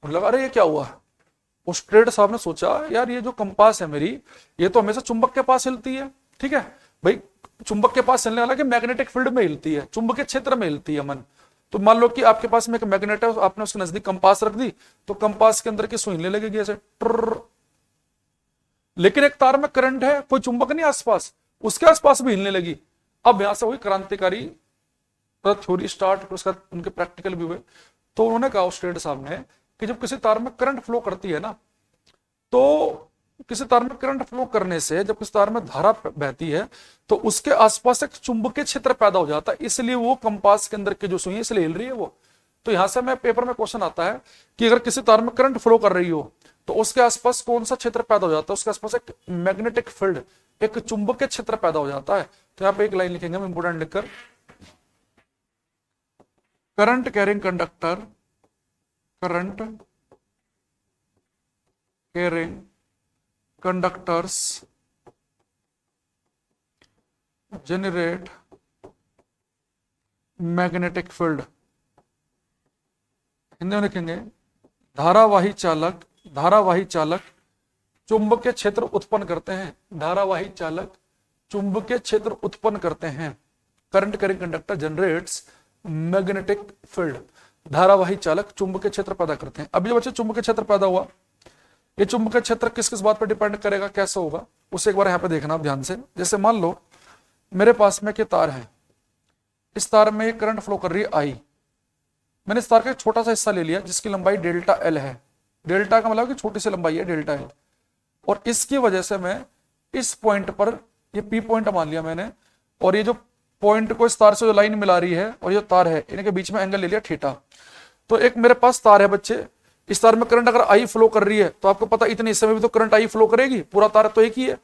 मुझे लगा अरे ये क्या हुआ। उस ट्रेड साहब ने सोचा यार ये जो कंपास है मेरी, ये तो हमेशा चुंबक के पास हिलती है, ठीक है भाई, चुंबक के पास हिलने वाला कि मैग्नेटिक फील्ड में हिलती है, चुंबकीय क्षेत्र में हिलती है मन। तो मान लो कि आपके पास में एक मैग्नेट है, आपने उसके नजदीक कंपास रख दी, तो कंपास के अंदर की सुई हिलने लगेगी ऐसे ट्र। लेकिन एक तार में करंट है, कोई चुंबक नहीं आसपास, उसके आसपास भी हिलने लगी। अब यहां से हुई क्रांतिकारी थ्योरी स्टार्ट, उसका उनके प्रैक्टिकल भी हुए। तो उन्होंने कहा उस ट्रेड साहब ने कि जब किसी तार में करंट फ्लो करती है ना, तो किसी तार में करंट फ्लो करने से जब किसी तार में धारा बहती है तो उसके आसपास एक चुंबकीय क्षेत्र पैदा हो जाता है, इसलिए वो कंपास के अंदर की जो सुई है इसलिए हिल रही है वो। तो यहां से मैं पेपर में क्वेश्चन आता है कि अगर किसी तार में करंट फ्लो कर रही हो तो उसके आसपास कौन सा क्षेत्र पैदा हो जाता है, उसके आसपास एक मैग्नेटिक फील्ड, एक चुंबकीय क्षेत्र पैदा हो जाता है। तो यहाँ पे एक लाइन लिखेंगे हम इंपोर्टेंट लिखकर, current carrying conductor, current carrying conductors generate magnetic field। Hindi में लिखेंगे धारावाही चालक चुंबकीय क्षेत्र उत्पन्न करते हैं, धारावाही चालक चुंबकीय क्षेत्र उत्पन्न करते हैं। Current carrying conductor generates magnetic field, धारावाही चालक चुंबकीय क्षेत्र पैदा करते हैं। अभी जो बच्चे चुंबकीय क्षेत्र पैदा हुआ, ये चुंबकीय क्षेत्र किस किस बात पर डिपेंड करेगा, कैसे होगा, उसे एक बार यहां पे देखना आप ध्यान से। जैसे मान लो मेरे पास में के तार है, इस तार में एक करंट फ्लो कर रही है आई, मैंने इस तार का एक छोटा सा हिस्सा ले लिया जिसकी लंबाई डेल्टा एल है। डेल्टा का मतलब कि छोटी सी लंबाई है डेल्टा एल, और इसकी वजह से मैं इस पॉइंट पर, ये पी पॉइंट मान लिया मैंने, और ये जो पॉइंट को इस तार से जो लाइन मिला रही है और ये तार है, इनके बीच में एंगल ले लिया थीटा। तो एक मेरे पास तार है बच्चे, इस तार में करंट अगर आई फ्लो कर रही है तो आपको पता इतने हिस्से में भी तो करंट आई फ्लो करेगी, पूरा तार तो एक ही है।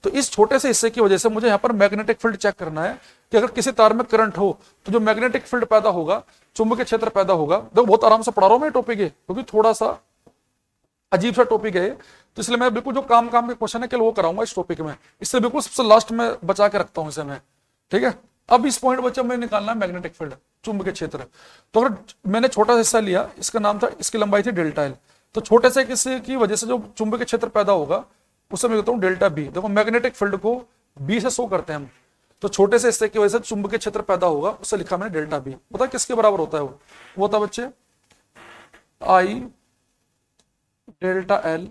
तो इस छोटे से हिस्से की वजह से मुझे यहाँ पर मैग्नेटिक फील्ड चेक करना है कि अगर किसी तार में करंट हो तो जो मैग्नेटिक फील्ड पैदा होगा, चुंबकीय क्षेत्र पैदा होगा। देखो बहुत आराम से पढ़ा रहा हूं मैं टॉपिक है, क्योंकि थोड़ा सा अजीब सा टॉपिक है, तो इसलिए मैं बिल्कुल जो काम के क्वेश्चन है केवल वो कराऊंगा इस टॉपिक में, इसलिए बिल्कुल सबसे लास्ट में बचा के रखता हूं इसे मैं, ठीक है। अब इस पॉइंट बच्चे में निकालना है मैग्नेटिक फील्ड, चुंबकीय क्षेत्र। तो अगर मैंने छोटा हिस्सा लिया, इसका नाम था, इसकी लंबाई थी डेल्टा एल, तो छोटे से किसी की वजह से जो चुंबकीय क्षेत्र पैदा होगा उसे मैं कहता हूं डेल्टा बी। देखो मैग्नेटिक फील्ड को बी से शो करते हैं हम, तो छोटे से हिस्से की वजह से चुंबकीय क्षेत्र पैदा होगा, उसे लिखा मैंने डेल्टा बी। पता किसके बराबर होता है वो था बच्चे I delta L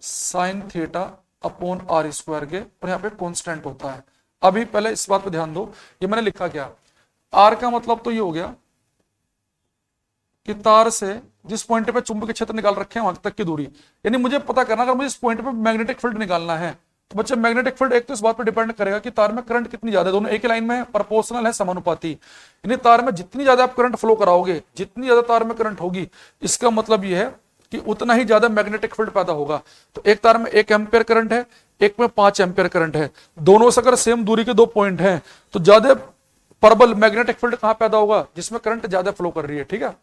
sine theta upon R square के, और यहाँ पे कॉन्स्टेंट होता है। अभी पहले इस बात पे ध्यान दो, ये मैंने लिखा क्या, आर का मतलब तो ये हो गया कि तार से जिस पॉइंट पे चुंबकीय क्षेत्र निकाल रखे हैं वहां तक की दूरी, यानी मुझे पता करना अगर मुझे इस पॉइंट पे मैग्नेटिक फील्ड निकालना है तो बच्चे मैग्नेटिक फील्ड एक तो इस बात पर डिपेंड करेगा कि तार में करंट कितनी ज्यादा है, दोनों एक ही लाइन में प्रोपोर्शनल है, समानुपाती। यानी तार में जितनी ज्यादा आप करंट फ्लो कराओगे, जितनी ज्यादा तार में करंट होगी, इसका मतलब यह है कि उतना ही ज्यादा मैग्नेटिक फील्ड पैदा होगा। तो एक तार में 1 एम्पियर करंट है, एक में 5 एम्पियर करंट है, दोनों से अगर सेम दूरी के 2 पॉइंट हैं तो ज्यादा प्रबल मैग्नेटिक फील्ड कहां पैदा होगा, जिसमें करंट ज्यादा फ्लो कर रही है, ठीक है।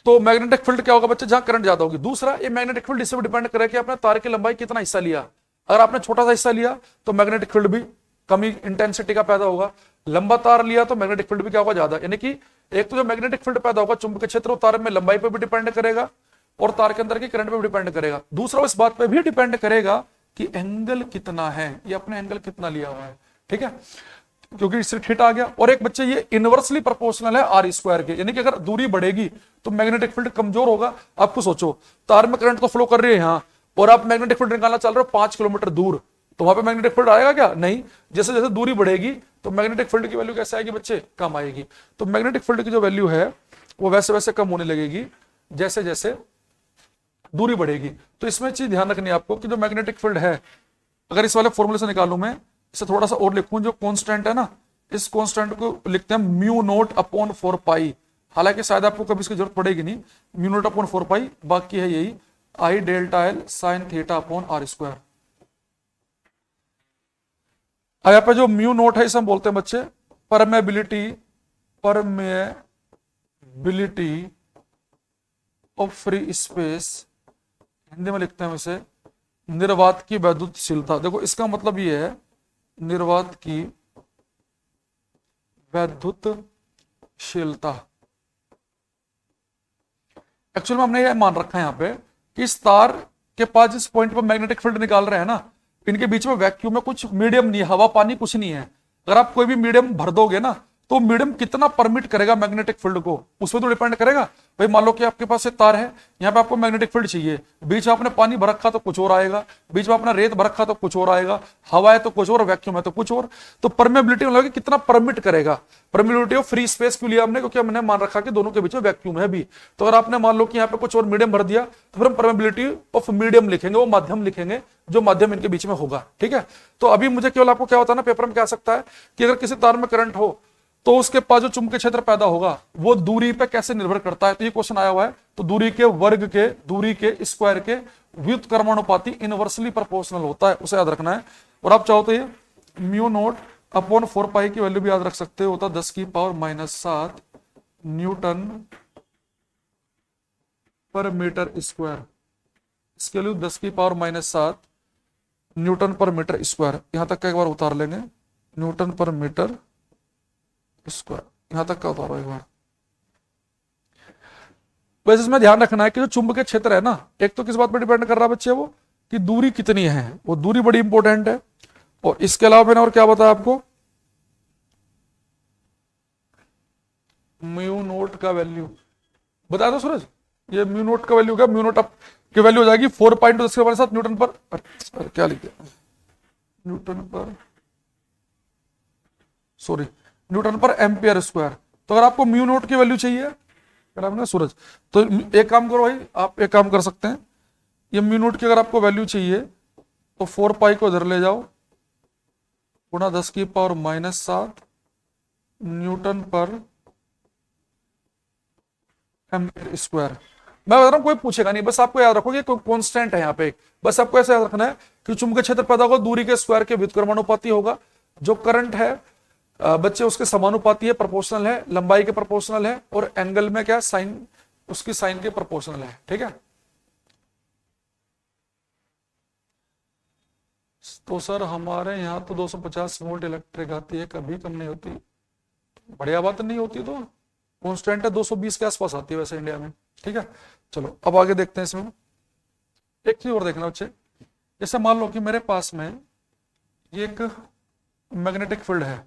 तो मैग्नेटिक फील्ड क्या होगा बच्चे, जहां करंट ज्यादा होगी। दूसरा, ये मैग्नेटिक फील्ड इससे भी डिपेंड करेगा कि आपने तार की लंबाई कितना हिस्सा लिया। अगर आपने छोटा सा हिस्सा लिया तो मैग्नेटिक फील्ड भी कमी इंटेंसिटी का पैदा होगा, लंबा तार लिया तो मैग्नेटिक फील्ड भी क्या होगा, ज्यादा। यानी कि एक तो जो मैग्नेटिक फील्ड पैदा होगा चुंबकीय क्षेत्र, तार में लंबाई पर भी डिपेंड करेगा और तार के अंदर की करंट पे भी डिपेंड करेगा। दूसरा, इस बात पे भी डिपेंड करेगा कि एंगल कितना है, ये अपने एंगल कितना लिया हुआ है, ठीक है, क्योंकि इससे थीटा आ गया। और एक बच्चे ये इनवर्सली प्रोपोर्शनल है आर स्क्वायर के, यानी कि अगर दूरी बढ़ेगी तो मैग्नेटिक फील्ड कमजोर होगा। आपको सोचो तार में करंट तो फ्लो कर रही है यहाँ, और आप मैग्नेटिक फील्ड निकालना चल रहे हो 5 किलोमीटर दूर, तो वहां पे मैग्नेटिक फील्ड आएगा क्या, नहीं। जैसे जैसे दूरी बढ़ेगी तो मैग्नेटिक फील्ड की वैल्यू कैसे आएगी बच्चे, कम आएगी। तो मैग्नेटिक फील्ड की जो वैल्यू है वो वैसे वैसे कम होने लगेगी जैसे जैसे दूरी बढ़ेगी। तो इसमें चीज ध्यान रखनी है आपको कि जो मैग्नेटिक फील्ड है, अगर इस वाले फॉर्मूले से निकालूं मैं, इसे थोड़ा सा और लिखूं, जो कांस्टेंट है ना, इस कांस्टेंट को लिखते हैं म्यू नोट अपॉन 4 पाई। हालांकि शायद आपको कभी इसकी जरूरत पड़ेगी नहीं, म्यू नोट अपॉन 4 पाई, बाकी है यही I delta L sine theta upon R square. यहाँ पे जो म्यू नोट है इसे हम बोलते हैं बच्चे permeability permeability of free space, Hindi में लिखते हैं इसे निर्वात की वैद्युतशीलता। देखो इसका मतलब ये है निर्वात की वैद्युतशीलता। एक्चुअली में हमने ये मान रखा है यहाँ पे कि इस तार के पास जिस पॉइंट पर मैग्नेटिक फील्ड निकाल रहे हैं ना, इनके बीच में वैक्यूम में कुछ मीडियम नहीं है, हवा पानी कुछ नहीं है। अगर आप कोई भी मीडियम भर दोगे ना तो मीडियम कितना परमिट करेगा मैग्नेटिक फील्ड को, उस पर तो डिपेंड करेगा। भाई मान लो कि आपके पास एक तार है, यहाँ पे आपको मैग्नेटिक फील्ड चाहिए, बीच में आपने पानी भर रखा तो कुछ और आएगा, बीच में आपने रेत भर रखा तो कुछ और आएगा, हवा है तो कुछ और, वैक्यूम है तो कुछ और। तो परमेबिलिटी मतलब कितना परमिट करेगा, परमिबिलिटी ऑफ फ्री स्पेस क्यों लिया हमने, क्योंकि हमने मान रखा कि दोनों के बीच में वैक्यूम है भी। तो अगर आपने मान लो कि यहाँ पे कुछ और मीडियम भर दिया तो फिर हम परमेबिलिटी ऑफ मीडियम लिखेंगे, वो माध्यम लिखेंगे जो माध्यम इनके बीच में होगा। ठीक है, तो अभी मुझे केवल आपको क्या होता है ना, पेपर में क्या आ सकता है कि अगर किसी तार में करंट हो तो उसके पास जो चुंबकीय क्षेत्र पैदा होगा वो दूरी पे कैसे निर्भर करता है। तो ये क्वेश्चन आया हुआ है, तो दूरी के वर्ग के, दूरी के स्क्वायर के व्युत्क्रमानुपाती इनवर्सली प्रोपोर्शनल होता है, उसे याद रखना है। और आप चाहो तो ये म्यू नोट अपॉन 4 पाई की वैल्यू भी याद रख सकते हो, होता 10⁻⁷ न्यूटन पर मीटर स्क्वायर। इसके लिए 10⁻⁷ न्यूटन पर मीटर स्क्वायर, यहां तक का एक बार उतार लेंगे, न्यूटन पर मीटर स्क्वायर, यहां तक का उतारो एक बार। वैसे इसमें ध्यान रखना है कि जो चुंबकीय क्षेत्र है ना, एक तो किस बात पर डिपेंड कर रहा है बच्चे, वो कि दूरी कितनी है, वो दूरी बड़ी इंपॉर्टेंट है। और इसके अलावा मैंने और क्या बताया आपको, म्यू नोट का वैल्यू बताया था सूरज, ये म्यू नोट का वैल्यू क्या, म्यू नोट अप की वैल्यू हो जाएगी 4.10⁻⁷ न्यूटन पर, क्या लिख दिया, न्यूटन पर, सॉरी न्यूटन पर एम्पियर स्क्वायर। तो अगर आपको म्यू नोट की वैल्यू चाहिए क्या नाम है सूरज, तो एक काम करो भाई, आप एक काम कर सकते हैं, ये म्यू नोट की अगर आपको वैल्यू चाहिए तो 4 पाई को इधर ले जाओ, गुणा 10⁻⁷ न्यूटन पर एम्पियर स्क्वायर। मैं बता रहा हूं कोई पूछेगा नहीं, बस आपको याद रखो कि कोई कांस्टेंट है यहाँ पे, बस आपको ऐसे याद रखना है कि चुंबकीय क्षेत्र पैदा होगा दूरी के स्क्वायर के व्युत्क्रमानुपाती होगा, जो करंट है बच्चे उसके समानुपाती है, प्रोपोर्शनल है, लंबाई के प्रोपोर्शनल है, और एंगल में क्या साइन, उसकी साइन के प्रोपोर्शनल है। ठीक है, तो सर हमारे यहाँ तो 250 वोल्ट इलेक्ट्रिक आती है, कभी कम नहीं होती, बढ़िया बात नहीं होती तो कांस्टेंट है 220 के आसपास आती है वैसे इंडिया में। ठीक है, चलो अब आगे देखते हैं। इसमें एक चीज और देखना बच्चे, जैसे मान लो कि मेरे पास में ये एक मैग्नेटिक फील्ड है,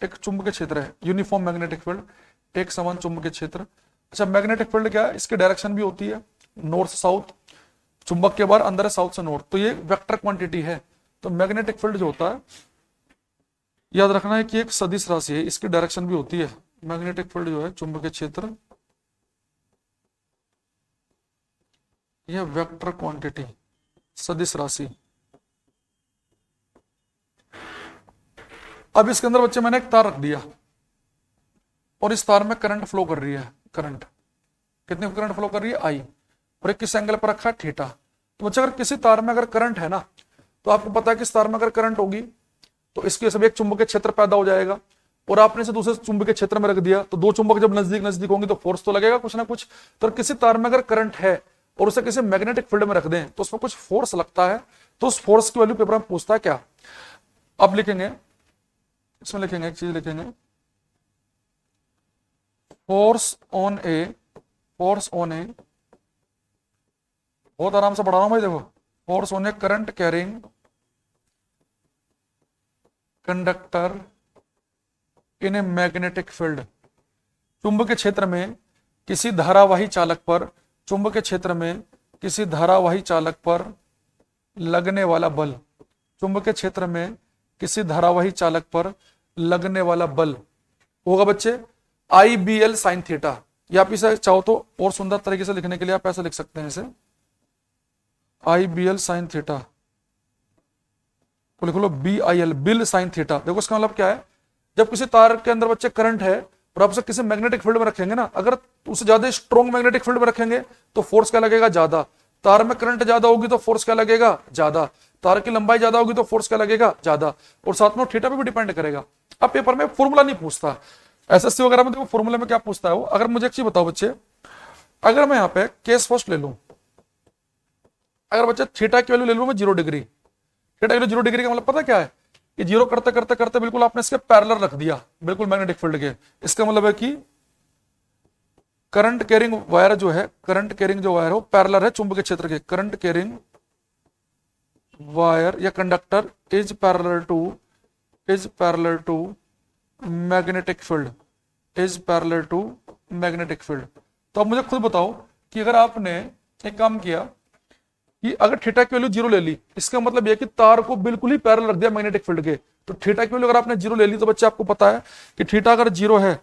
एक चुंबकीय क्षेत्र है, यूनिफॉर्म मैग्नेटिक फील्ड, एक समान चुंबकीय क्षेत्र। अच्छा, मैग्नेटिक फील्ड क्या है, इसकी डायरेक्शन भी होती है नॉर्थ साउथ, चुंबक के बाहर अंदर है साउथ से नॉर्थ, तो ये वेक्टर क्वांटिटी है। तो मैग्नेटिक फील्ड जो होता है, याद रखना है कि एक सदिश राशि है, इसकी डायरेक्शन भी होती है। मैग्नेटिक फील्ड जो है चुंबकीय क्षेत्र, यह वेक्टर क्वांटिटी, सदिश राशि। अब इसके अंदर बच्चे मैंने एक तार रख दिया और इस तार में करंट फ्लो कर रही है, करंट कितनी करंट फ्लो कर रही है, आई, और एक किस एंगल पर रखा है, थीटा। तो बच्चे अगर किसी तार में अगर करंट है ना, तो आपको पता है कि इस तार में अगर करंट होगी तो इसके सब एक चुंबकीय क्षेत्र पैदा हो जाएगा, और आपने इसे दूसरे चुंबकीय क्षेत्र में रख दिया तो दो चुंबक जब नजदीक नजदीक होंगे तो फोर्स तो लगेगा कुछ ना कुछ। तो किसी तार में अगर करंट है और उसे किसी मैग्नेटिक फील्ड में रख दें तो उसमें कुछ फोर्स लगता है, तो उस फोर्स की वैल्यू पेपर में पूछता है क्या। अब लिखेंगे, इसमें लिखेंगे एक चीज लिखेंगे, force on A, force on A, बहुत आराम से पढ़ा रहा हूं भाई, देखो, force on a current carrying conductor in a magnetic field. चुंबकीय क्षेत्र में किसी धारावाही चालक पर, चुंबकीय क्षेत्र में किसी धारावाही चालक पर लगने वाला बल, चुंबकीय क्षेत्र में किसी धारावाही चालक पर लगने वाला बल होगा बच्चे IBL साइन थीटा। या आप इसे चाहो तो और सुंदर तरीके से लिखने के लिए आप ऐसे लिख सकते हैं, इसे IBL साइन थीटा को लिख लो BIL, बिल साइन थीटा। देखो इसका मतलब क्या है, जब किसी तार के अंदर बच्चे करंट है और आप उसे किसी मैग्नेटिक फील्ड में रखेंगे ना, अगर उसे ज्यादा स्ट्रॉन्ग मैग्नेटिक फील्ड में रखेंगे तो फोर्स क्या लगेगा, ज्यादा। तार में करंट ज्यादा होगी तो फोर्स क्या लगेगा, ज्यादा। तार की लंबाई ज्यादा होगी तो फोर्स क्या लगेगा, ज्यादा। और साथ में थीटा पे भी डिपेंड करेगा। अब पेपर में फॉर्मूला नहीं पूछता, एसएससी वगैरह में देखो फॉर्मूले में क्या पूछता है वो। अगर मुझे एक चीज बताओ बच्चे, अगर मैं यहाँ पे केस फर्स्ट ले लूं, अगर बच्चे थीटा की वैल्यू ले लूं मैं 0 डिग्री, थीटा की वैल्यू 0 डिग्री का मतलब पता क्या है कि 0 करते करते करते बिल्कुल आपने इसके पैरेलल रख दिया बिल्कुल मैग्नेटिक फील्ड के। इसका मतलब है कि करंट कैरिंग वायर जो है, करंट कैरिंग जो वायर हो पैरेलल है चुंबकीय क्षेत्र के। करंट कैरिंग वायर या conductor is parallel to magnetic field, is parallel to magnetic field. तो अब मुझे खुद बताओ कि अगर आपने एक काम किया कि अगर थीटा की वैल्यू 0 ले ली, इसका मतलब यह कि तार को बिल्कुल ही पैरेलल रख दिया मैग्नेटिक फील्ड के। तो थीटा की वैल्यू अगर आपने 0 ले ली तो बच्चे आपको पता है कि थीटा अगर 0 है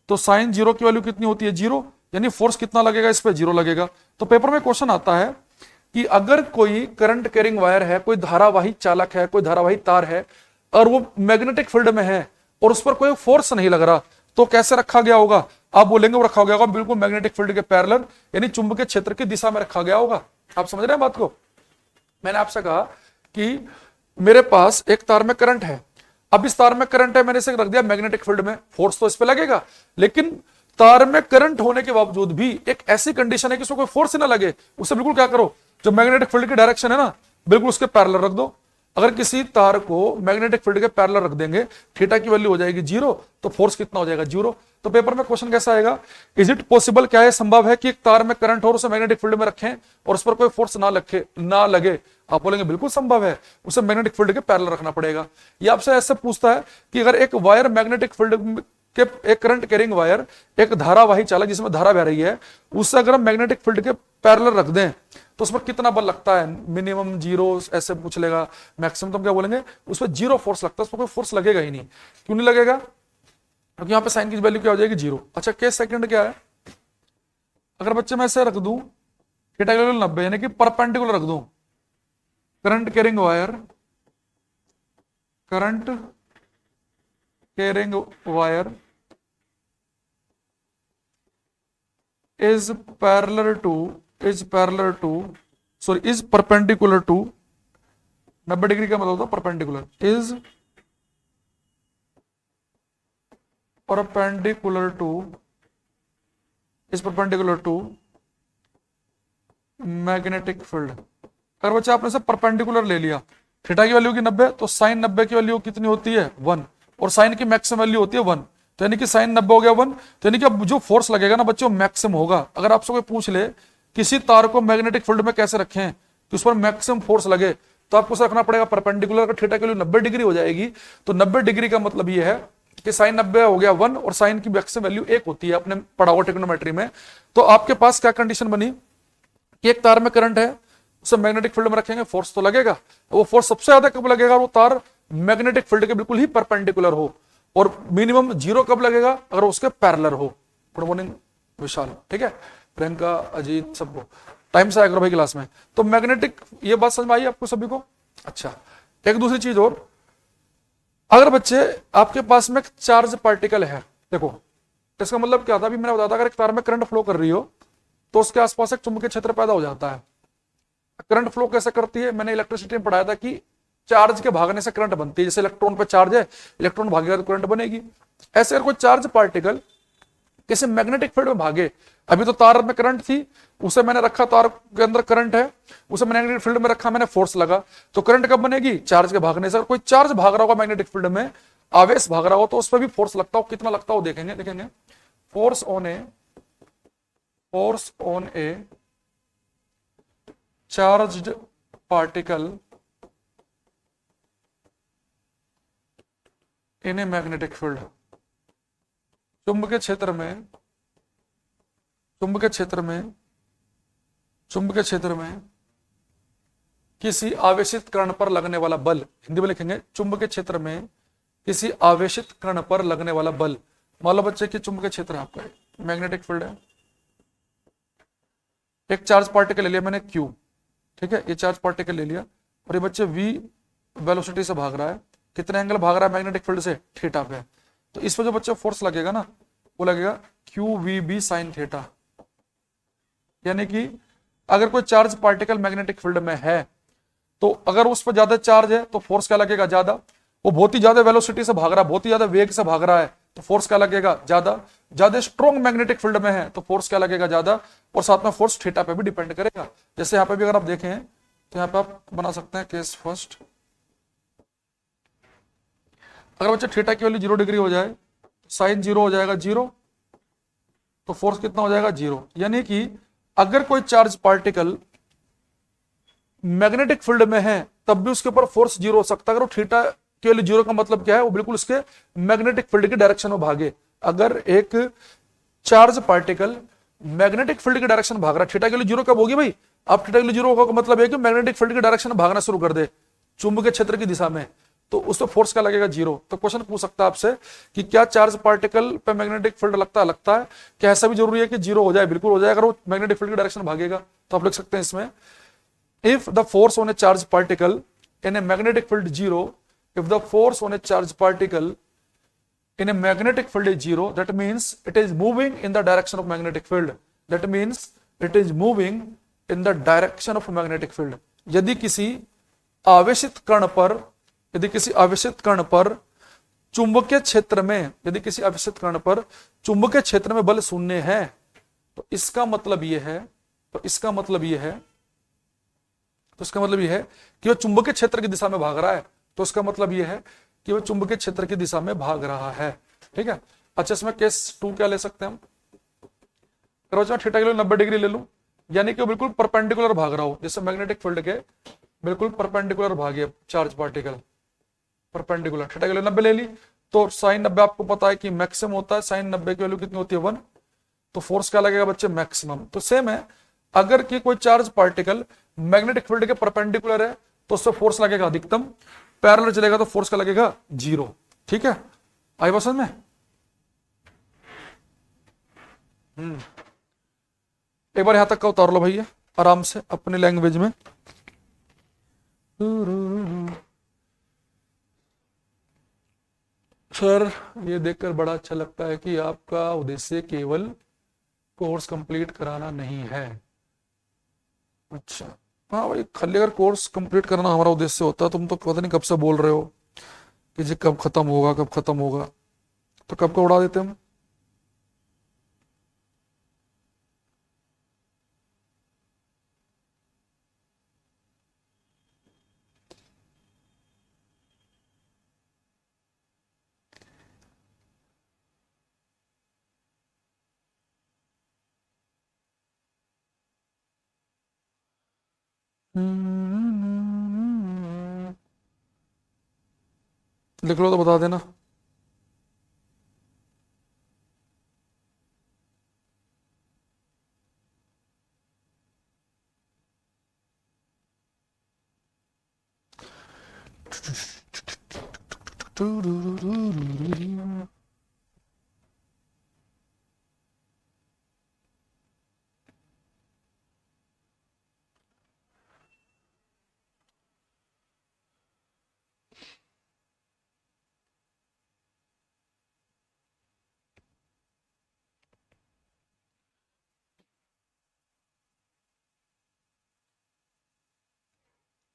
तो साइन 0 की वैल्यू कितनी होती है 0, यानी फोर्स कितना लगेगा इस पे 0 लगेगा। तो पेपर में क्वेश्चन आता है कि अगर कोई करंट कैरिंग वायर है, कोई धारावाही चालक है, कोई धारावाही तार है और वो मैग्नेटिक फील्ड में है और उस पर कोई फोर्स नहीं लग रहा, तो कैसे रखा गया होगा? आप बोलेंगे वो रखा गया होगा बिल्कुल मैग्नेटिक फील्ड के पैरेलल, यानी चुंबकीय क्षेत्र की दिशा में रखा गया होगा। आप समझ रहे हैं बात को? मैंने आपसे कहा कि मेरे पास एक तार में करंट है, अब इस तार में करंट है, मैंने इसे रख दिया मैग्नेटिक फील्ड में, फोर्स तो इस पे लगेगा, लेकिन तार में करंट होने के बावजूद भी एक ऐसी कंडीशन है कि उसको कोई फोर्स ना लगे, उसे बिल्कुल क्या करो, जो मैग्नेटिक फील्ड की डायरेक्शन है ना बिल्कुल उसके पैरेलल रख दो। अगर किसी तार को मैग्नेटिक फील्ड के पैरेलल रख देंगे, थीटा की वैल्यू हो जाएगी 0, तो फोर्स कितना हो जाएगा 0। तो पेपर में क्वेश्चन कैसा आएगा, इज इट पॉसिबल, क्या है संभव है कि एक तार में करंट हो और उसे मैग्नेटिक फील्ड में रखें और उस पर कोई फोर्स ना लगे? आप बोलेंगे बिल्कुल संभव है, उसे मैग्नेटिक फील्ड के पैरेलल रखना पड़ेगा। ये आपसे ऐसे पूछता है कि अगर एक वायर मैग्नेटिक फील्ड के, एक करंट कैरिंग वायर, एक धारावाही चालक जिसमें धारा बह रही है, उससे अगर हम मैग्नेटिक फील्ड के पैरेलल रख दें तो उस पर कितना बल लगता है? मिनिमम 0 ऐसे पूछ लेगा, मैक्सिमम तो हम क्या बोलेंगे उस पर 0 फोर्स लगता है, उस पर कोई फोर्स लगेगा ही नहीं। क्यों नहीं लगेगा? क्योंकि यहाँ पे साइन की वैल्यू क्या हो जाएगी 0। अच्छा केस सेकंड क्या है, अगर बच्चे मैं ऐसे रख दूं थीटा की वैल्यू 90, यानी कि परपेंडिकुलर रख दूं, current carrying wire, current carrying wire is perpendicular to 90 degree का मतलब होता है perpendicular, is perpendicular to magnetic field. अगर बच्चा आपने सब परपेंडिकुलर ले लिया, थीटा की वैल्यू की 90, तो साइन 90 की वैल्यू कितनी होती है 1, और साइन की मैक्सिमम वैल्यू होती है 1, तो यानी कि साइन 90 हो गया 1, तो यानी कि अब जो फोर्स लगेगा ना बच्चों मैक्सिमम होगा। अगर आपसे कोई पूछ ले किसी तार को मैग्नेटिक फील्ड में कैसे रखें कि उस पर मैक्सिमम फोर्स लगे, तो आपको रखना पड़ेगा परपेंडिकुलर। अगर थीटा की वैल्यू 90 डिग्री हो जाएगी तो 90 डिग्री का मतलब ये है कि साइन 90 हो गया 1 और साइन की मैक्सिमम वैल्यू 1 होती है, आपने पढ़ा हुआ ट्रिग्नोमेट्री में। तो आपके पास क्या कंडीशन बनी कि एक तार में करंट है, उसे मैग्नेटिक फील्ड में रखेंगे, फोर्स तो लगेगा। वो फोर्स सबसे ज्यादा कब लगेगा? वो तार मैग्नेटिक फील्ड के बिल्कुल ही परपेंडिकुलर हो, और मिनिमम 0 कब लगेगा? अगर उसके पैरेलल हो। गुड मॉर्निंग विशाल, ठीक है, प्रियंका, अजीत, सबको टाइम से आया करो भाई क्लास में। तो मैग्नेटिक, ये बात समझ में आई आपको सभी को? अच्छा, एक दूसरी चीज और, अगर बच्चे आपके पास में चार्ज पार्टिकल है, देखो इसका मतलब क्या था, अभी मैंने बताया था अगर एक तार में करंट फ्लो कर रही हो तो उसके आसपास एक चुंबकीय क्षेत्र पैदा हो जाता है। करंट फ्लो कैसे करती है? मैंने इलेक्ट्रिसिटी में पढ़ाया था कि चार्ज के भागने से करंट बनती है। जैसे इलेक्ट्रॉन पे चार्ज है, इलेक्ट्रॉन भागेगा तो करंट बनेगी। ऐसे अगर कोई चार्ज पार्टिकल किसी मैग्नेटिक फील्ड में भागे, अभी तो तार में करंट थी, उसे मैंने रखा, तार के अंदर करंट है, उसे मैग्नेटिक फील्ड में रखा, मैंने फोर्स लगा, तो करंट कब बनेगी? चार्ज के भागने से। अगर कोई चार्ज भाग रहा होगा मैग्नेटिक फील्ड में, आवेश भाग रहा हो, तो उस पर भी फोर्स लगता हो, कितना लगता हो देखेंगे। Force on A charged particle in a magnetic field, चुंबकीय क्षेत्र में किसी आवेशित कण पर लगने वाला बल, हिंदी में लिखेंगे चुंबकीय क्षेत्र में किसी आवेशित कण पर लगने वाला बल। मान लो बच्चे की चुंबकीय क्षेत्र है आपका, मैग्नेटिक फील्ड है, एक चार्ज पार्टिकल ले लिया मैंने Q, ठीक है, ये चार्ज पार्टिकल ले लिया और ये बच्चे V वेलोसिटी से भाग रहा है, कितने एंगल भाग रहा है मैग्नेटिक फील्ड से? थीटा पे। तो इस पर जो बच्चे फोर्स लगेगा ना, वो लगेगा QVB साइन थीटा। यानी कि अगर कोई चार्ज पार्टिकल मैग्नेटिक फील्ड में है तो अगर उस पर ज्यादा चार्ज है तो फोर्स क्या लगेगा? ज्यादा। वो बहुत ही ज्यादा वेलोसिटी से भाग रहा है, बहुत ही ज्यादा वेग से भाग रहा है, तो फोर्स क्या लगेगा, ज्यादा। ज्यादा स्ट्रॉन्ग मैग्नेटिक फील्ड में है तो फोर्स क्या लगेगा, ज्यादा। और साथ में फोर्स थीटा पे भी डिपेंड करेगा। जैसे यहाँ पे भी अगर आप देखें तो यहाँ पे आप बना सकते हैं केस फर्स्ट, अगर बच्चे थीटा की वैल्यू 0 डिग्री हो जाए, साइन 0 हो जाएगा 0, तो फोर्स कितना हो जाएगा 0। यानी कि अगर कोई चार्ज पार्टिकल मैग्नेटिक फील्ड में है तब भी उसके ऊपर फोर्स 0 हो सकता है। अगर वो थीटा की वैल्यू 0 का मतलब क्या है, वो बिल्कुल उसके मैग्नेटिक फील्ड की डायरेक्शन में भागे। अगर एक चार्ज पार्टिकल मैग्नेटिक फील्ड की डायरेक्शन भाग रहा है, थीटा की वैल्यू 0 कब होगी भाई, अब थीटा की वैल्यू 0 होगा का मतलब है कि मैग्नेटिक फील्ड की डायरेक्शन में भागना शुरू कर दे चुंबकीय क्षेत्र की दिशा में, तो उस पर फोर्स क्या लगेगा 0। तो क्वेश्चन पूछ सकता है आपसे कि क्या चार्ज पार्टिकल पे मैग्नेटिक फील्ड लगता है, क्या ऐसा भी जरूरी है कि 0 हो जाए, बिल्कुल हो जाए अगर वो मैग्नेटिक फील्ड की डायरेक्शन भागेगा। तो आप लिख सकते हैं इसमें, if the force on A charge particle in a magnetic field 0, if the force on A charge particle in a magnetic field is 0, that means it is moving in the direction of magnetic field, that means it is moving in the direction of magnetic field। यदि किसी आवेशित कण पर चुंबकीय क्षेत्र में, यदि किसी आवेशित कण पर चुंबकीय क्षेत्र में बल शून्य है, तो इसका मतलब यह है कि वह चुंबकीय क्षेत्र की दिशा में भाग रहा है। तो इसका मतलब यह है कि वो चुंबकीय क्षेत्र की दिशा में भाग रहा है। ठीक है, अच्छा इसमें केस 2 क्या ले सकते हैं हम, थीटा के लिए 90 डिग्री ले लूं, यानी कि वो बिल्कुल परपेंडिकुलर भाग रहा हो, जैसे मैग्नेटिक फील्ड के बिल्कुल परपेंडिकुलर भागे चार्ज पार्टिकल, परपेंडिकुलर। थीटा के लिए 90 ले ली, तो साइन 90 आपको पता है कि मैक्सिमम होता है, साइन 90 की वैल्यू कितनी होती है 1, तो फोर्स क्या लगेगा बच्चे, मैक्सिमम। तो सेम है, अगर कि कोई चार्ज पार्टिकल मैग्नेटिक फील्ड के परपेंडिकुलर है तो उससे फोर्स लगेगा अधिकतम, पैरेलल चलेगा तो फोर्स का लगेगा 0। ठीक है, आई बात समझ में। एक बार यहां तक का उतार लो भैया आराम से अपनी लैंग्वेज में। सर ये देखकर बड़ा अच्छा लगता है कि आपका उद्देश्य केवल कोर्स कंप्लीट कराना नहीं है। अच्छा हाँ भाई, खाली अगर कोर्स कंप्लीट करना हमारा उद्देश्य होता, तुम तो पता नहीं कब से बोल रहे हो कि जी कब खत्म होगा, तो कब को उड़ा देते हम। लिख लो तो बता देना।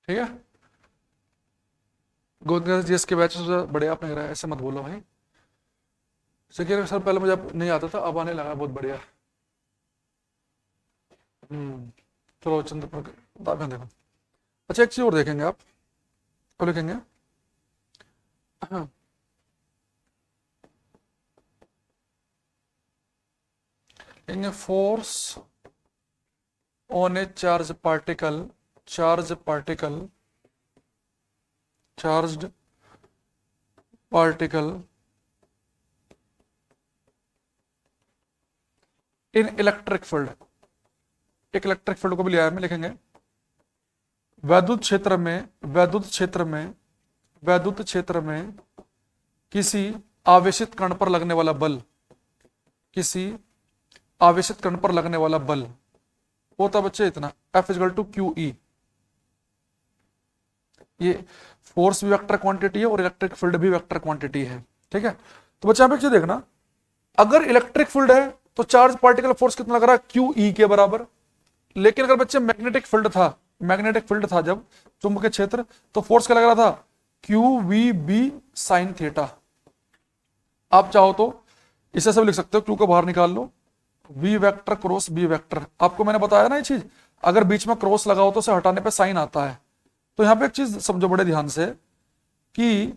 ठीक है, गोविंद जी के बैच से बढ़िया आपने कराया, ऐसे मत बोलो भाई। सेकेंड सर पहले मुझे नहीं आता था, अब आने लगा, बहुत बढ़िया। चलो चंद्र प्रकाश देखो। अच्छा एक चीज और देखेंगे आप, तो लिखेंगे हाँ, force on A charge particle, charged particle in electric field. एक इलेक्ट्रिक फील्ड को भी लिया है, मैं लिखेंगे वैद्युत क्षेत्र में किसी आवेशित कण पर लगने वाला बल, होता बच्चे इतना, F=QE। ये फोर्स भी वेक्टर क्वांटिटी है और इलेक्ट्रिक फील्ड भी वेक्टर क्वांटिटी है। ठीक है, तो बच्चे यहां पे देखना, अगर इलेक्ट्रिक फील्ड है तो चार्ज पार्टिकल फोर्स कितना लग रहा है, QE के बराबर। लेकिन अगर बच्चे मैग्नेटिक फील्ड था जब चुंबकीय क्षेत्र, तो फोर्स क्या लग रहा था, QVB sin थीटा। आप चाहो तो इसे सब लिख सकते हो, क्यू को बाहर निकाल लो, V vector cross B vector. आपको मैंने बताया ना ये चीज, अगर बीच में क्रॉस लगा हो तो उसे हटाने पे साइन आता है। तो यहाँ पे एक चीज समझो बड़े ध्यान से कि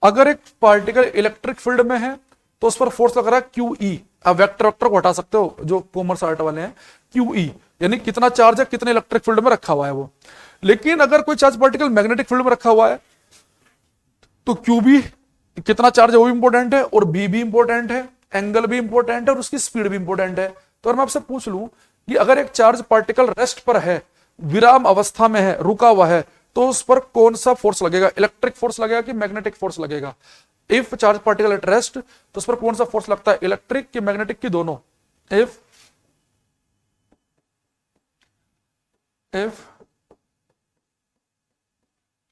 अगर एक पार्टिकल इलेक्ट्रिक फील्ड में है तो उस पर फोर्स लग रहा है क्यू ई। आप वेक्टर वेक्टर को हटा सकते हो जो कॉमर्स आर्ट वाले हैं, क्यू ई यानी कितना चार्ज है, कितने इलेक्ट्रिक फील्ड में रखा हुआ है वो। लेकिन अगर कोई चार्ज पार्टिकल मैग्नेटिक फील्ड में रखा हुआ है तो क्यू बी कितना चार्ज है वो भी इंपॉर्टेंट है, और बी भी इंपॉर्टेंट है, एंगल भी इंपॉर्टेंट है, और उसकी स्पीड भी इंपॉर्टेंट है। तो अगर मैं आपसे पूछ लूं कि अगर एक चार्ज पार्टिकल रेस्ट पर है, विराम अवस्था में है, रुका हुआ है, तो उस पर कौन सा फोर्स लगेगा, इलेक्ट्रिक फोर्स लगेगा कि मैग्नेटिक फोर्स लगेगा? If charge particle at rest तो उस पर कौन सा फोर्स लगता है, इलेक्ट्रिक की मैग्नेटिक की दोनों? If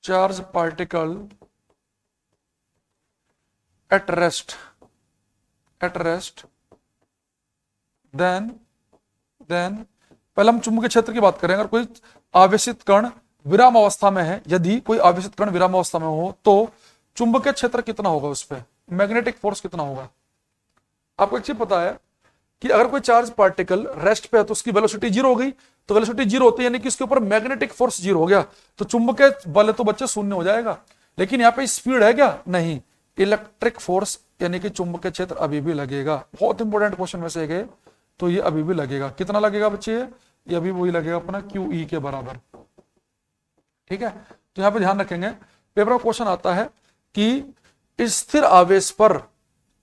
charge particle at rest then पहले हम चुंबकीय क्षेत्र की बात करें। अगर कोई आवेशित कण विराम अवस्था में है, यदि कोई आवेशित कण विराम अवस्था में हो तो चुंबकीय क्षेत्र कितना होगा, उस पर मैग्नेटिक फोर्स कितना होगा? आपको एक चीज पता है कि अगर कोई चार्ज पार्टिकल रेस्ट पे है तो उसकी वेलोसिटी जीरो हो गई, तो वेलोसिटी जीरो होती है यानी कि उसके ऊपर मैग्नेटिक फोर्स जीरो हो गया, तो चुंबकीय बल तो बच्चे शून्य हो जाएगा। लेकिन यहाँ पे स्पीड है क्या? नहीं, इलेक्ट्रिक फोर्स यानी कि चुंबकीय क्षेत्र अभी भी लगेगा। बहुत इंपॉर्टेंट क्वेश्चन में से है, तो ये अभी भी लगेगा। कितना लगेगा बच्चे? ये अभी वही लगेगा अपना क्यू ई के बराबर। ठीक है, तो यहाँ पे ध्यान रखेंगे, पेपर में क्वेश्चन आता है कि स्थिर आवेश पर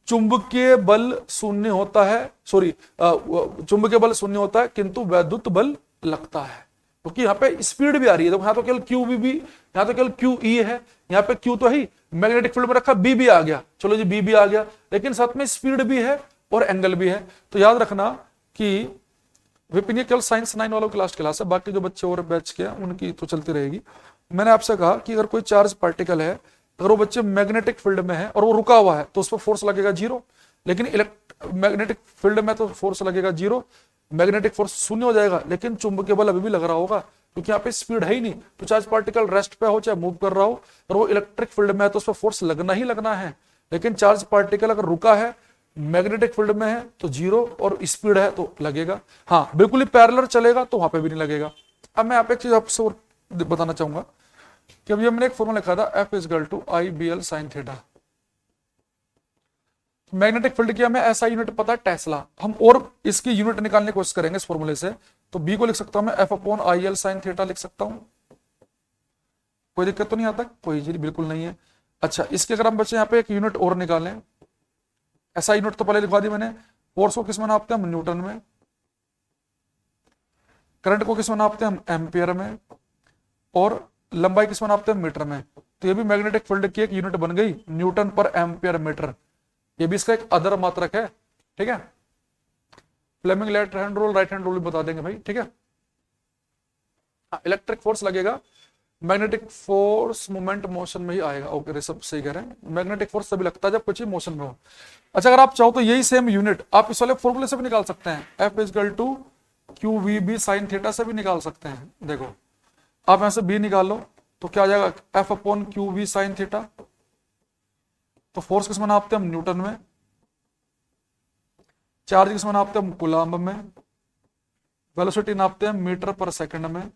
चुंबकीय बल शून्य होता है, चुंबकीय बल शून्य होता है किंतु वैद्युत बल लगता है, क्योंकि यहाँ पे स्पीड भी आ रही है। तो यहाँ तो केवल क्यू भी यहाँ तो केवल क्यू ई है, यहाँ पे क्यू तो है, मैग्नेटिक फील्ड में रखा, बी भी आ गया, चलो जी बी भी आ गया, लेकिन साथ में स्पीड भी है और एंगल भी है। तो याद रखना कि विपिन ये केवल साइंस 9 वालों की लास्ट क्लास है, बाकी जो बच्चे और बैच के हैं उनकी तो चलती रहेगी। मैंने आपसे कहा कि अगर कोई चार्ज पार्टिकल है, अगर वो बच्चे मैग्नेटिक फील्ड में है और वो रुका हुआ है तो उस पर फोर्स लगेगा जीरो, लेकिन मैग्नेटिक फील्ड में तो फोर्स लगेगा जीरो, मैग्नेटिक फोर्स शून्य हो जाएगा, लेकिन चुंबकीय बल अभी भी लग रहा होगा क्योंकि यहाँ पे स्पीड है ही नहीं। तो चार्ज पार्टिकल रेस्ट पे हो चाहे मूव कर रहा हो और वो इलेक्ट्रिक फील्ड में है तो उस पर फोर्स लगना ही लगना है। लेकिन चार्ज पार्टिकल अगर रुका है, मैग्नेटिक फील्ड में है तो जीरो, और स्पीड है तो लगेगा। हाँ, बिल्कुल ही पैरेलल चलेगा तो वहां पे भी नहीं लगेगा। अब मैं आप एक चीज आपसे और बताना चाहूंगा कि अभी हमने एक फॉर्मूला लिखा था F = IBL sin theta. Magnetic field की हमें ऐसा यूनिट पता है टेस्ला, हम और इसकी यूनिट निकालने की कोशिश करेंगे इस फॉर्मूले से। तो बी को लिख सकता हूं मैं F/IL sin थीटा लिख सकता हूं, कोई दिक्कत तो नहीं आता? कोई चीज बिल्कुल नहीं है। अच्छा, इसके अगर हम बच्चे यहाँ पे एक यूनिट और निकालें, ऐसा यूनिट तो पहले लिखवा दी मैंने। फोर्स को किस में नापते हैं हम? न्यूटन में। करंट को किस में नापते हैं हम? एम्पियर में। और लंबाई किस में नापते हैं? मीटर में। तो ये भी मैग्नेटिक फील्ड की एक यूनिट बन गई, न्यूटन पर एम्पियर मीटर। ये भी इसका एक अदर मात्रक है। ठीक है, Fleming left hand rule, right hand rule भी बता देंगे भाई। ठीक है, इलेक्ट्रिक फोर्स लगेगा, मैग्नेटिक फोर्स मोमेंट मोशन में ही आएगा। ओके, सब सही कह रहे हैं, मैग्नेटिक फोर्स तभी लगता है जब कुछ मोशन में हो। अच्छा, अगर आप चाहो तो यही सेम यूनिट आप इस वाले फॉर्मूले से भी निकाल सकते हैं, F = QVB sin थीटा से भी निकाल सकते हैं। देखो, आप यहां से B निकाल लो तो क्या आ जाएगा? F/QV sin theta. तो फोर्स किस में नापते हैं हम? न्यूटन में। चार्ज किस में नापते हैं हम? कूलम्ब में। वेलोसिटी नापते हैं मीटर पर सेकंड में।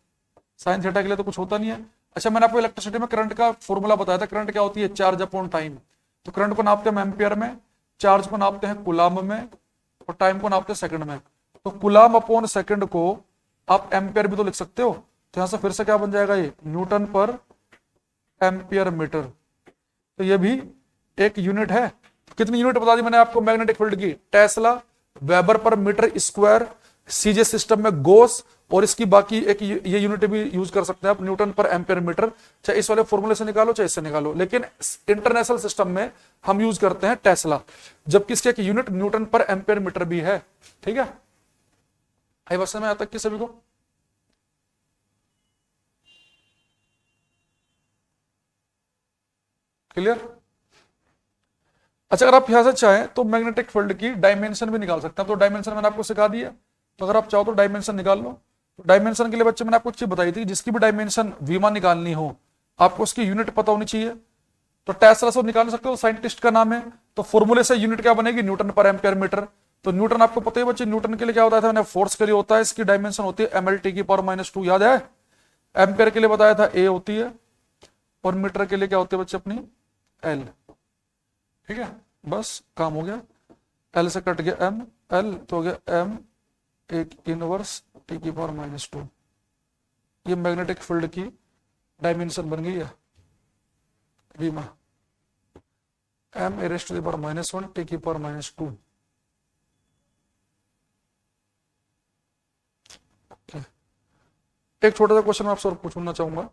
साइन थीटा के लिए तो कुछ होता नहीं है। अच्छा, मैंने आपको इलेक्ट्रिसिटी में करंट का फॉर्मूला बताया था। करंट क्या होती है? Charge upon time. तो करंट को नापते हैं एम्पियर में, चार्ज को नापते हैं कूलम्ब में, और टाइम को नापते हैं सेकंड में। तो कूलम्ब अपॉन सेकंड को आप एम्पियर भी तो लिख सकते हो। तो यहां से फिर से क्या बन जाएगा? ये न्यूटन पर एम्पियर मीटर। तो ये भी एक यूनिट है। कितनी यूनिट बता दी मैंने आपको मैग्नेटिक फील्ड की? टेस्ला, वेबर पर मीटर स्क्वायर, सीजे सिस्टम में गोस, और इसकी बाकी एक ये यूनिट भी यूज कर सकते हैं आप, न्यूटन पर एम्पियर मीटर। चाहे इस वाले फॉर्मूले से निकालो चाहे इससे निकालो, लेकिन इंटरनेशनल सिस्टम में हम यूज करते हैं टेस्ला, जबकि इसकी एक यूनिट न्यूटन पर एम्पियर मीटर भी है। ठीक है, आई बस में आता कि सभी को? क्लियर? अच्छा, अगर आप यहां से चाहें तो मैग्नेटिक फील्ड की डायमेंशन भी निकाल सकते हैं। तो डायमेंशन मैंने आपको सिखा दी है, तो अगर आप चाहो तो डायमेंशन निकाल लो। तो डायमेंशन के लिए बच्चे मैंने आपको एक चीज बताई थी, जिसकी भी डायमेंशन वीमा निकालनी हो आपको उसकी यूनिट पता होनी चाहिए। तो टेस्ला से निकाल सकते हो, साइंटिस्ट का नाम है। तो फॉर्मूले से यूनिट क्या बनेगी, न्यूटन पर एम्पियर मीटर। तो न्यूटन आपको पता है बच्चे, न्यूटन के लिए क्या होता था, फोर्स के लिए होता है, इसकी डायमेंशन होती है ml की पावर -2, याद है। एम्पियर के लिए बताया था ए होती है, और मीटर के लिए क्या होती है बच्चे अपनी एल। ठीक है, बस काम हो गया। एल से कट गया एम, एल तो हो गया एम एक इनवर्स टी की पावर -2। ये मैग्नेटिक फील्ड की डायमेंशन बन गई है वीमा, M A raise to the power -1 T की पावर -2। एक छोटा सा क्वेश्चन मैं आपसे और पूछना चाहूंगा,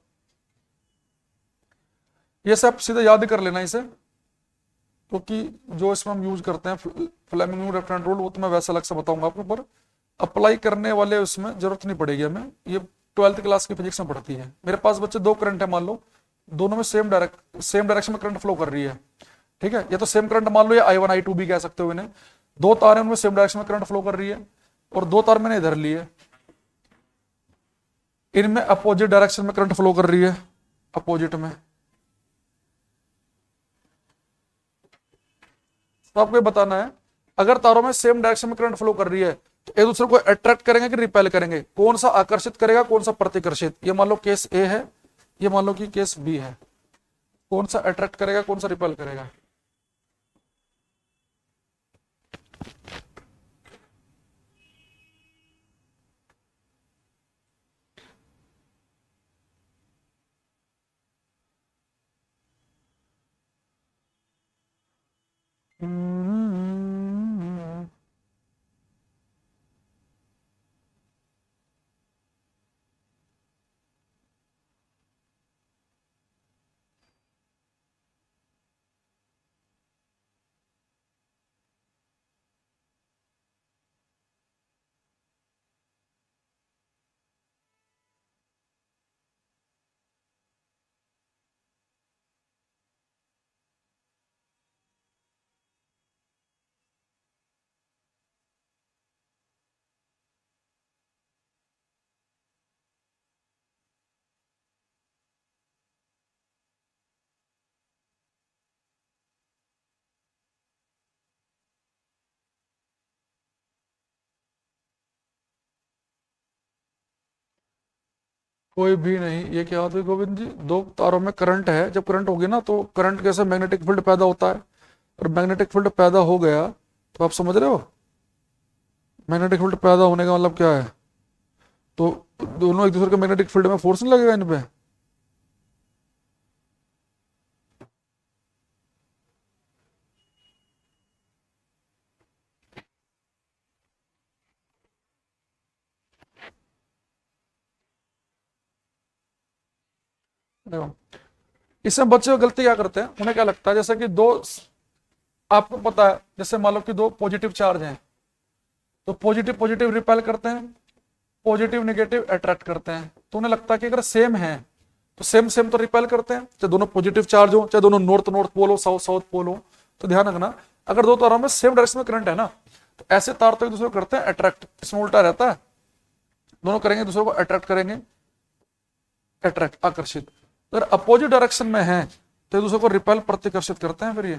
ये सब सीधे याद कर लेना इसे, क्योंकि जो इसमें हम यूज करते हैं फ्लेमिंग रेफरेंस रूल, वो तो मैं वैसे अलग से बताऊंगा आपको, पर अप्लाई करने वाले उसमें जरूरत नहीं पड़ेगी हमें। ये 12th क्लास की फिजिक्स में पढ़ती है। मेरे पास बच्चे दो करंट है, मान लो दोनों में सेम डायरेक्शन में करंट फ्लो कर रही है। ठीक है, ये तो सेम करंट मान लो, ये I1 I2 भी कह सकते हो इन्हें। दो तार है, उनमें सेम डायरेक्शन में करंट फ्लो कर रही है, और दो तार मैंने इधर ली है, इनमें अपोजिट डायरेक्शन में करंट फ्लो कर रही है, अपोजिट में। तो आपको बताना है, अगर तारों में सेम डायरेक्शन में करंट फ्लो कर रही है तो एक दूसरे को अट्रैक्ट करेंगे कि रिपेल करेंगे, कौन सा आकर्षित करेगा कौन सा प्रतिकर्षित। ये मान लो केस ए है, ये मान लो कि केस बी है, कौन सा अट्रैक्ट करेगा कौन सा रिपेल करेगा। कोई भी नहीं, ये क्या होता है गोविंद जी, दो तारों में करंट है, जब करंट होगी ना तो करंट कैसे मैग्नेटिक फील्ड पैदा होता है, और मैग्नेटिक फील्ड पैदा हो गया तो आप समझ रहे हो, मैग्नेटिक फील्ड पैदा होने का मतलब क्या है, तो दोनों एक दूसरे के मैग्नेटिक फील्ड में फोर्स नहीं लगेगा इन पे। देखो, इसमें बच्चे गलती क्या करते हैं, उन्हें क्या लगता है जैसे कि दो, आपको पता है जैसे मान लो कि दो पॉजिटिव चार्ज हैं, तो पॉजिटिव पॉजिटिव रिपेल करते हैं, पॉजिटिव नेगेटिव अट्रैक्ट करते हैं। तो उन्हें लगता है कि अगर सेम है तो सेम सेम तो रिपेल करते हैं, चाहे दोनों पॉजिटिव चार्ज हो, चाहे दोनों नॉर्थ नॉर्थ पोल हो, साउथ साउथ पोल हो। तो ध्यान रखना, अगर दो तारों में सेम डायरेक्शन में करंट है ना, तो ऐसे तार तो एक दूसरे को करते हैं अट्रैक्ट, इसमें उल्टा रहता है, दोनों करेंगे दूसरे को अट्रैक्ट करेंगे, अट्रैक्ट आकर्षित। अगर अपोजिट डायरेक्शन में है तो एक दूसरे को रिपेल प्रतिकर्षित करते हैं, फिर ये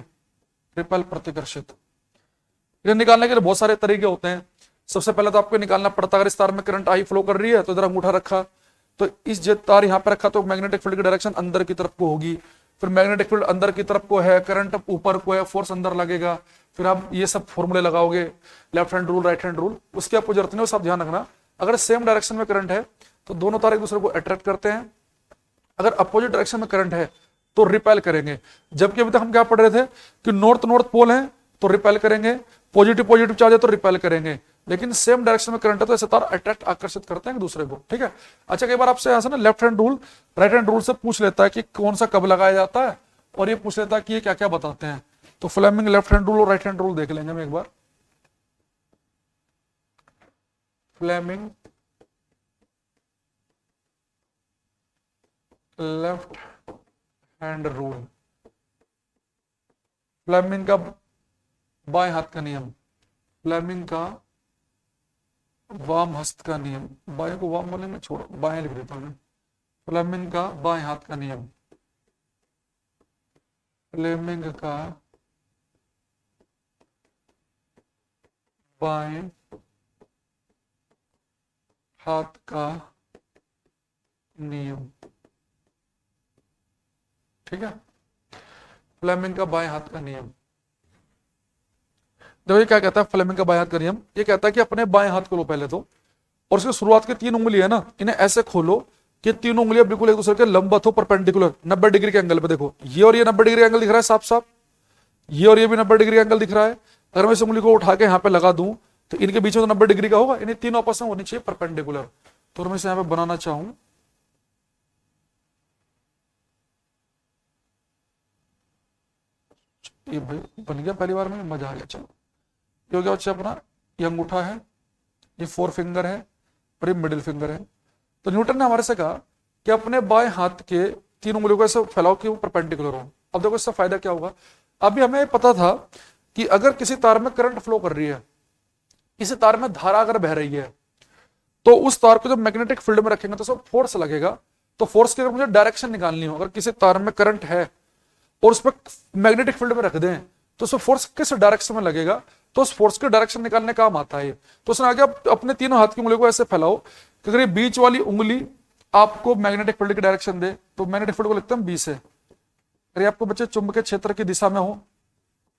रिपेल प्रतिकर्षित। इन्हें निकालने के लिए बहुत सारे तरीके होते हैं। सबसे पहले तो आपको निकालना पड़ता है, अगर इस तार में करंट आई फ्लो कर रही है तो इधर अंगूठा रखा, तो इस जो तार यहाँ पे रखा तो मैग्नेटिक फील्ड की डायरेक्शन अंदर की तरफ को होगी, फिर मैग्नेटिक फील्ड अंदर की तरफ को है, करंट ऊपर को है, फोर्स अंदर लगेगा, फिर आप ये सब फॉर्मूले लगाओगे, left hand rule right hand rule, उसकी आपको जरूरत नहीं है, सब ध्यान रखना। अगर सेम डायरेक्शन में करंट है तो दोनों तार एक दूसरे को अट्रैक्ट करते हैं, अगर अपोजिट डायरेक्शन में करंट है तो रिपेल करेंगे। जबकि अभी तक हम क्या पढ़ रहे थे कि नॉर्थ नॉर्थ पोल है तो रिपेल करेंगे, पॉजिटिव पॉजिटिव चार्ज है तो रिपेल करेंगे, लेकिन सेम डायरेक्शन में करंट है तो ऐसे तार अट्रैक्ट आकर्षित करते हैं एक दूसरे को। ठीक है, अच्छा कई बार आपसे ऐसा ना left hand rule right hand rule से पूछ लेता है कि कौन सा कब लगाया जाता है, और ये पूछ लेता है कि ये क्या क्या बताते हैं। तो फ्लेमिंग लेफ्ट हैंड रूल और राइट हैंड रूल देख लेंगे हम एक बार। Fleming left hand rule, Fleming का बाएं हाथ का नियम, फ्लेमिंग का वाम हस्त का नियम, बाएं को वाम बोलेंगे, छोड़ो बाएं लिख देता हूं मैं, फ्लेमिंग का बाएं हाथ का नियम। फ्लेमिंग का बाएं हाथ का नियम। ठीक है, फ्लेमिंग का बाएं हाथ का नियम। देखो ये क्या कहता है फ्लेमिंग का बाएं हाथ का नियम, ये कहता है कि अपने बाएं हाथ को लो पहले तो, और उसकी शुरुआत की 3 उंगली है ना, इन्हें ऐसे खोलो कि 3 उंगलियां बिल्कुल एक दूसरे के लंबवत हो, परपेंडिकुलर 90 डिग्री के एंगल पे। देखो ये और ये 90 डिग्री एंगल दिख रहा है साफ साफ, ये और ये भी 90 डिग्री एंगल दिख रहा है। अगर मैं इस उंगली को उठा के यहाँ पे लगा दूं तो इनके बीच में तो 90 डिग्री का होगा, इन्हें तीनों आपस में होनी चाहिए परपेंडिकुलर। तो मैं इसे यहाँ पे बनाना चाहूं, ये भाई बन गया पहली बार में, मजा आ गया। चलो ये हो गया बच्चे अपना, ये अंगूठा है, ये 4 फिंगर है और ये मिडिल फिंगर है। तो न्यूटन ने हमारे से कहा कि अपने बाएं हाथ के 3 उंगलियों को ऐसे फैलाओ कि वो परपेंडिकुलर हो। अब देखो इससे फायदा क्या होगा, अभी हमें पता था कि अगर किसी तार में करंट फ्लो कर रही है, किसी तार में धारा अगर बह रही है, तो उस तार को जब मैग्नेटिक फील्ड में रखेंगे तो सब फोर्स लगेगा। तो फोर्स की अगर मुझे डायरेक्शन निकालनी हो, अगर किसी तार में करंट है और उस पर मैग्नेटिक फील्ड में रख दें तो उसमें फोर्स किस डायरेक्शन में लगेगा, तो उस फोर्स के डायरेक्शन निकालने काम आता है। तो उसने आगे अपने तीनों हाथ की उंगली को ऐसे फैलाओ कि अगर ये बीच वाली उंगली आपको मैग्नेटिक फील्ड की डायरेक्शन दे तो मैग्नेटिक फील्ड को लिखते हैं बी से। अगर आपको बच्चे चुंबकीय क्षेत्र की दिशा में हो,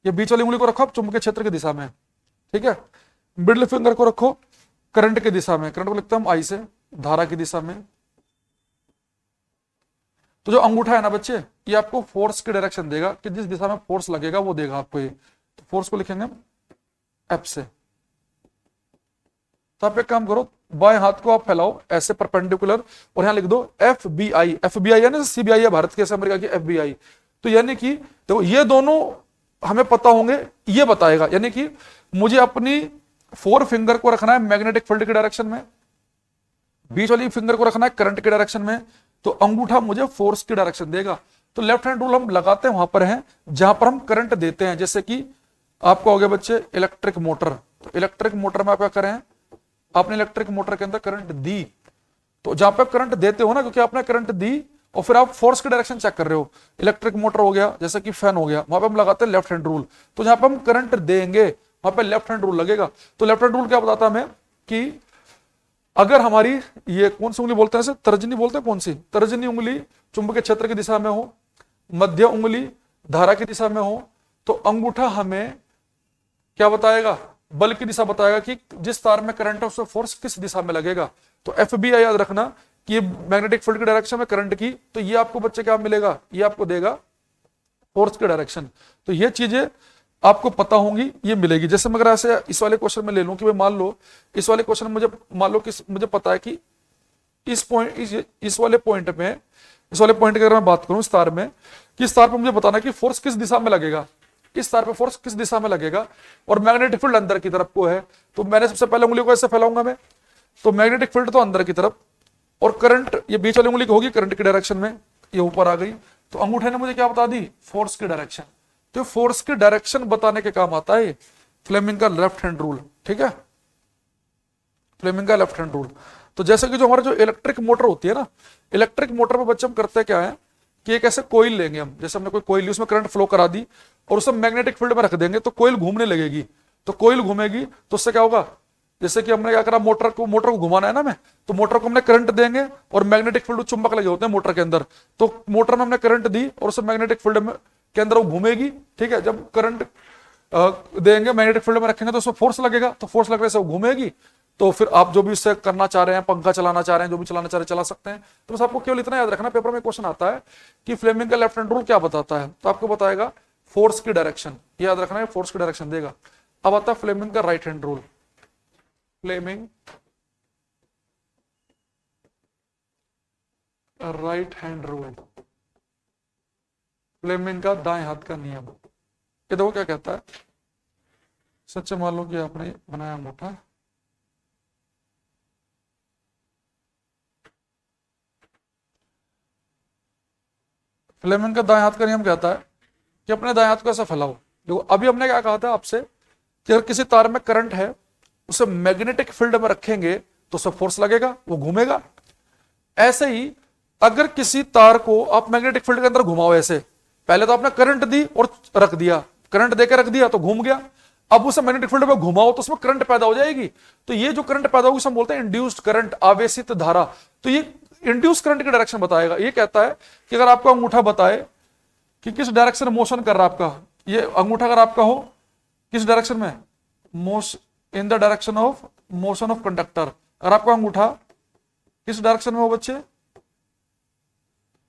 ये बीच वाली उंगली को रखो आप चुंबकीय क्षेत्र की दिशा में, ठीक है। मिडिल फिंगर को रखो करंट की दिशा में, करंट को लिखते हैं हम आई से, धारा की दिशा में। तो जो अंगूठा है ना बच्चे, ये आपको फोर्स की डायरेक्शन देगा कि जिस दिशा में फोर्स लगेगा वो देगा आपको ये। तो फोर्स को लिखेंगे एफ से। तो आप एक काम करो, बाएं हाथ को आप फैलाओ ऐसे परपेंडिकुलर और यहां लिख दो F B I. F B I यानी सीबीआई है भारत के, अमेरिका की एफ बी आई। तो यानी कि तो ये दोनों हमें पता होंगे, ये बताएगा यानी कि मुझे अपनी 4 फिंगर को रखना है मैग्नेटिक फील्ड की डायरेक्शन में, बीच वाली फिंगर को रखना है करंट की डायरेक्शन में, तो अंगूठा मुझे फोर्स की डायरेक्शन देगा। तो लेफ्ट हैंड रूल हम लगाते हैं वहां पर है जहां पर हम करंट देते हैं। जैसे कि आपको हो गया बच्चे इलेक्ट्रिक मोटर, तो इलेक्ट्रिक मोटर में आप क्या करें, आपने इलेक्ट्रिक मोटर के अंदर करंट दी, तो जहां पे करंट देते हो ना, क्योंकि आपने करंट दी और फिर आप फोर्स की डायरेक्शन चेक कर रहे हो, इलेक्ट्रिक मोटर हो गया जैसे कि फैन हो गया, वहां पे हम लगाते हैं लेफ्ट हैंड रूल। तो जहां पे हम करंट देंगे वहां पे लेफ्ट हैंड रूल लगेगा। तो लेफ्ट हैंड रूल क्या बताता है हमें कि अगर हमारी ये कौन सी उंगली बोलते हैं इसे, तर्जनी बोलते हैं, कौन सी तर्जनी उंगली चुंबकीय क्षेत्र की दिशा में हो, मध्य उंगली धारा की दिशा में हो, तो अंगूठा हमें क्या बताएगा, बल की दिशा बताएगा कि जिस तार में करंट है उसमें फोर्स किस दिशा में लगेगा। तो एफ बी आई याद रखना कि मैग्नेटिक फील्ड की डायरेक्शन में करंट की, तो ये आपको बच्चे क्या मिलेगा, ये आपको देगा फोर्स की डायरेक्शन। तो ये चीजें आपको पता होंगी, ये मिलेगी। जैसे मगर ऐसे इस वाले क्वेश्चन में ले लूं कि भाई मान लो इस वाले क्वेश्चन में मुझे मान लो कि मुझे पता है कि इस पॉइंट इस वाले पॉइंट में, इस वाले पॉइंट की अगर मैं बात करूं इस तार में, कि इस तार पर मुझे बताना कि फोर्स किस दिशा में लगेगा, इस तार पे फोर्स किस दिशा में लगेगा, और मैग्नेटिक फील्ड अंदर की तरफ को है। तो मैंने सबसे पहले उंगली को ऐसे फैलाऊंगा मैं, तो मैग्नेटिक फील्ड तो अंदर की तरफ, और करंट ये बीच वाली उंगली होगी करंट की डायरेक्शन में, ये ऊपर आ गई। तो अंगूठे ने मुझे क्या बता दी, फोर्स की डायरेक्शन। तो फोर्स की डायरेक्शन बताने के काम आता है फ्लेमिंग का लेफ्ट हैंड रूल, ठीक है, फ्लेमिंग का लेफ्ट हैंड रूल। तो जैसे कि जो हमारा जो इलेक्ट्रिक मोटर होती है ना, इलेक्ट्रिक मोटर में बच्चे हम करते क्या है कि एक ऐसे कोयल लेंगे हम, जैसे हमने कोई कोयल ली उसमें करंट फ्लो करा दी और उसे मैग्नेटिक फील्ड में रख देंगे, तो कोयल घूमने लगेगी। तो कोयल घूमेगी तो उससे क्या होगा, जैसे कि हमने क्या करा, मोटर को घुमाना है ना मैं, तो मोटर को हमने करंट देंगे और मैग्नेटिक फील्ड चुंबक लगे होते हैं मोटर के अंदर, तो मोटर में हमने करंट दी और उसे मैग्नेटिक फील्ड में के अंदर वो घूमेगी, ठीक है। जब करंट देंगे मैग्नेटिक फील्ड में रखेंगे तो उसमें फोर्स लगेगा, तो फोर्स लगने से वो घूमेगी। तो फिर आप जो भी उससे करना चाह रहे हैं, पंखा चलाना चाह रहे हैं, जो भी चलाना चाह रहे हैं चला सकते हैं। तो बस आपको केवल इतना याद रखना, पेपर में क्वेश्चन आता है कि फ्लेमिंग का लेफ्ट हैंड रूल क्या बताता है, तो आपको बताएगा फोर्स की डायरेक्शन, याद रखना है फोर्स की डायरेक्शन देगा। अब आता है फ्लेमिंग का right hand rule, Fleming right hand rule, Fleming का दाएं हाथ का नियम। ये देखो क्या कहता है, सच्चे मान लो कि आपने बनाया अंगूठा, फ्लेमिंग का दाएं हाथ का नियम कहता है कि अपने दाएं हाथ को ऐसा फैलाओ। देखो अभी हमने क्या कहा था आपसे कि अगर किसी तार में करंट है उसे मैग्नेटिक फील्ड में रखेंगे तो उसे फोर्स लगेगा, वो घूमेगा। ऐसे ही अगर किसी तार को आप मैग्नेटिक फील्ड के अंदर घुमाओ ऐसे, पहले तो आपने करंट दी और रख दिया, करंट देकर रख दिया तो घूम गया, अब उसे मैग्नेटिक फील्ड में घुमाओ तो उसमें करंट पैदा हो जाएगी। तो ये जो करंट पैदा होगी उसे हम बोलते हैं इंड्यूस्ड करंट, आवेशित धारा। तो ये इंड्यूस करंट की डायरेक्शन बताएगा। ये कहता है कि अगर आपका अंगूठा बताए कि किस डायरेक्शन में मोशन कर रहा है आपका, ये अंगूठा अगर आपका हो किस डायरेक्शन में, in the direction of motion of conductor, अगर आपका अंगूठा किस डायरेक्शन में हो बच्चे,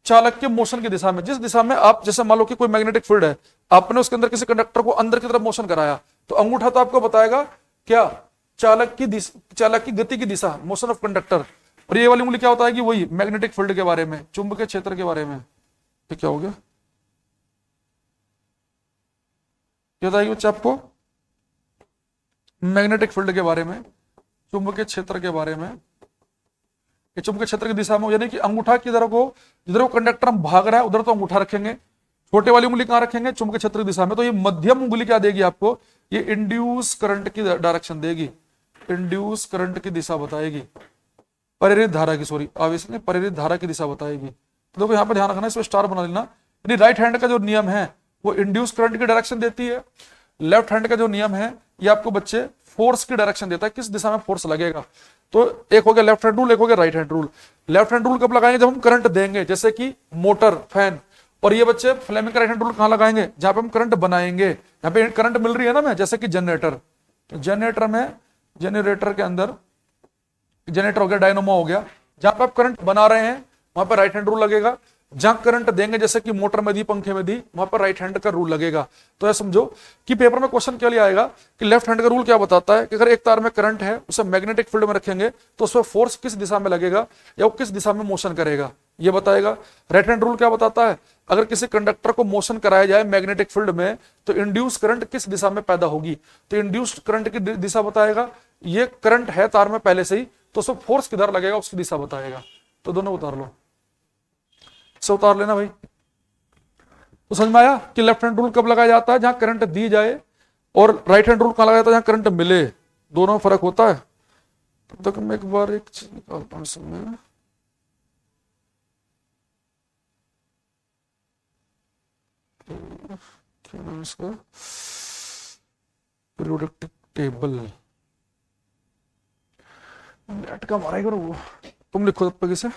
चालक के मोशन की दिशा में, जिस दिशा में आप, जैसे मान लो कि कोई मैग्नेटिक फील्ड है, आपने उसके अंदर किसी कंडक्टर को अंदर की तरफ मोशन कराया, तो अंगूठा तो आपको बताएगा क्या, चालक की गति की दिशा, मोशन ऑफ कंडक्टर। और ये वाली उंगली क्या होता है कि वही मैग्नेटिक फील्ड के बारे में, चुंबकीय क्षेत्र के बारे में। ये क्या हो गया, क्या बताएगी बच्चे आपको, मैग्नेटिक फील्ड के बारे में, चुंबकीय क्षेत्र के बारे में। ये चुंबकीय क्षेत्र की दिशा में, यानी कि अंगूठा की तरफ को, जिधर वो कंडक्टर हम भाग रहा है उधर तो अंगूठा रखेंगे, छोटे वाली उंगली कहां रखेंगे, चुंबकीय क्षेत्र की दिशा में। तो ये मध्यम उंगली क्या देगी आपको, ये इंड्यूस करंट की डायरेक्शन देगी, इंड्यूस करंट की दिशा बताएगी, प्रेरित धारा की, सॉरी आवेश में प्रेरित धारा की दिशा बताएगी। तो देखो यहाँ पर ध्यान रखना, इसमें स्टार बना लेना। यानी राइट हैंड का जो नियम है वो इंड्यूस करंट की डायरेक्शन देती है, लेफ्ट हैंड का जो नियम है ये आपको बच्चे फोर्स की डायरेक्शन देता है, किस दिशा में फोर्स लगेगा। तो एक हो गया लेफ्ट हैंड रूल, एक हो गया right hand rule. Left hand rule कब लगाएंगे, जब हम करंट देंगे, जैसे कि मोटर, फैन। और ये बच्चे फ्लेमिंग का राइट हैंड रूल कहां लगाएंगे, जहां पे हम करंट बनाएंगे, यहाँ पे करंट मिल रही है ना मैं, जैसे कि जनरेटर, तो जनरेटर में, जनरेटर के अंदर, जनरेटर हो गया, डायनोमो हो गया, जहां पे आप करंट बना रहे हैं वहां पर राइट हैंड रूल लगेगा। जहां करंट देंगे, जैसे कि मोटर में दी, पंखे में दी, वहां पर राइट हैंड का रूल लगेगा। तो ऐसा समझो कि पेपर में क्वेश्चन क्या लिए आएगा कि लेफ्ट हैंड का रूल क्या बताता है कि अगर एक तार में करंट है, उसे मैग्नेटिक फील्ड में रखेंगे तो उसमें फोर्स किस दिशा में लगेगा या वो किस दिशा में मोशन करेगा, ये बताएगा। राइट हैंड रूल क्या बताता है, अगर किसी कंडक्टर को मोशन कराया जाए मैग्नेटिक फील्ड में तो इंड्यूस करंट किस दिशा में पैदा होगी, तो इंड्यूस्ड करंट की दिशा बताएगा। ये करंट है तार में पहले से ही, तो उसमें फोर्स किधर लगेगा उसकी दिशा बताएगा। तो दोनों उतार लो, से उतार लेना भाई। तो समझ में आया कि लेफ्ट हैंड रूल कब लगाया जाता है, जहां करंट दी जाए, और राइट हैंड रूल कहां लगाया जाता है, जहां करंट मिले। दोनों में फर्क होता है। तब तक मैं एक बार एक चीज निकालता हूं इसमें, क्या नाम इसका, पीरियोडिक टेबल, नेट का मारा करो वो, तुम लिखो तब तक इसे।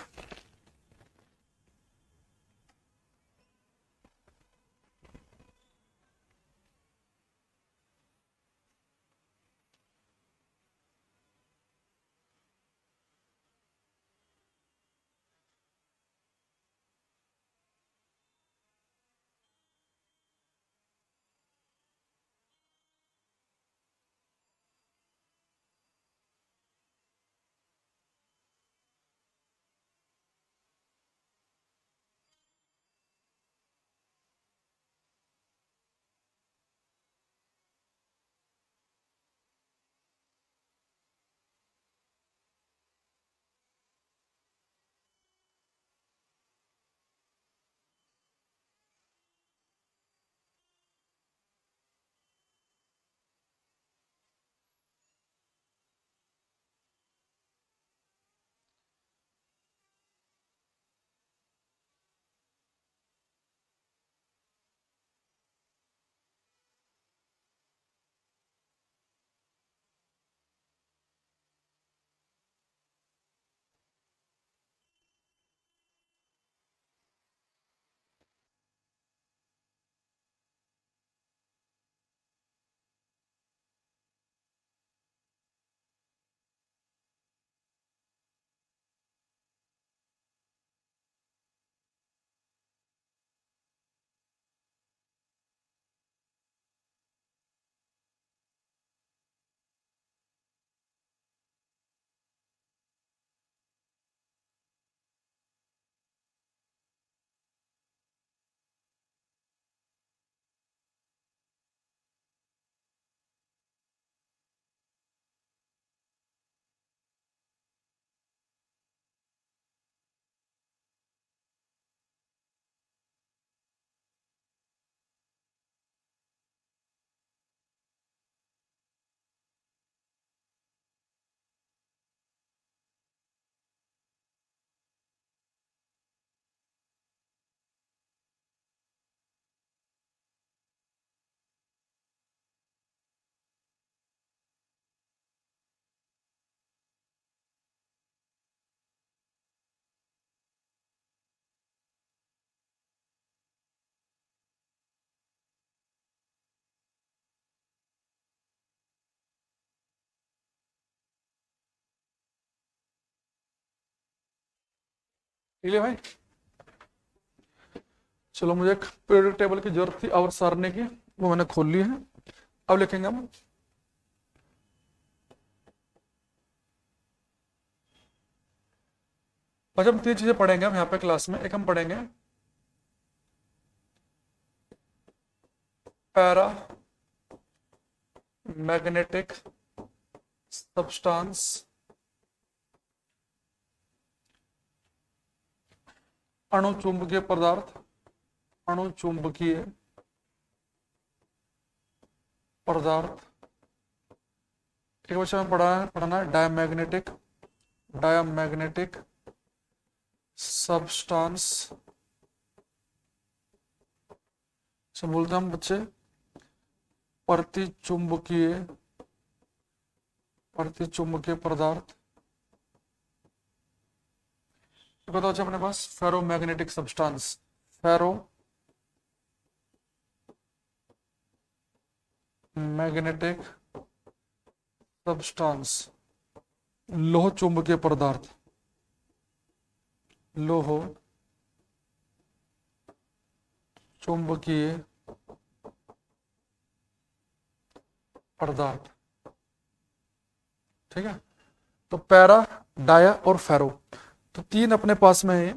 ठीक है भाई। चलो, मुझे एक पीरियोडिक टेबल की जरूरत थी आवर्त सारणी की, वो मैंने खोल ली है। अब लिखेंगे हम अच्छा, हम तीन चीजें पढ़ेंगे हम यहाँ पे क्लास में। एक हम पढ़ेंगे पैरा मैग्नेटिक सब्सटेंस, अणुचुंबकीय पदार्थ, अणुचुंबकीय पदार्थ। एक बच्चा में पढ़ना है डायमैग्नेटिक, डायमैग्नेटिक सब्सटेंस से बोलते हैं हम बच्चे प्रतिचुंबकीय, प्रतिचुंबकीय पदार्थ। बताओ अच्छा, अपने पास फेरोमैग्नेटिक सब्सटेंस, फेरो मैग्नेटिक सब्सटेंस, लोह चुंबकीय पदार्थ, लोह चुंबकीय पदार्थ। ठीक है, तो पैरा, डाया और फेरो, तो तीन अपने पास में है।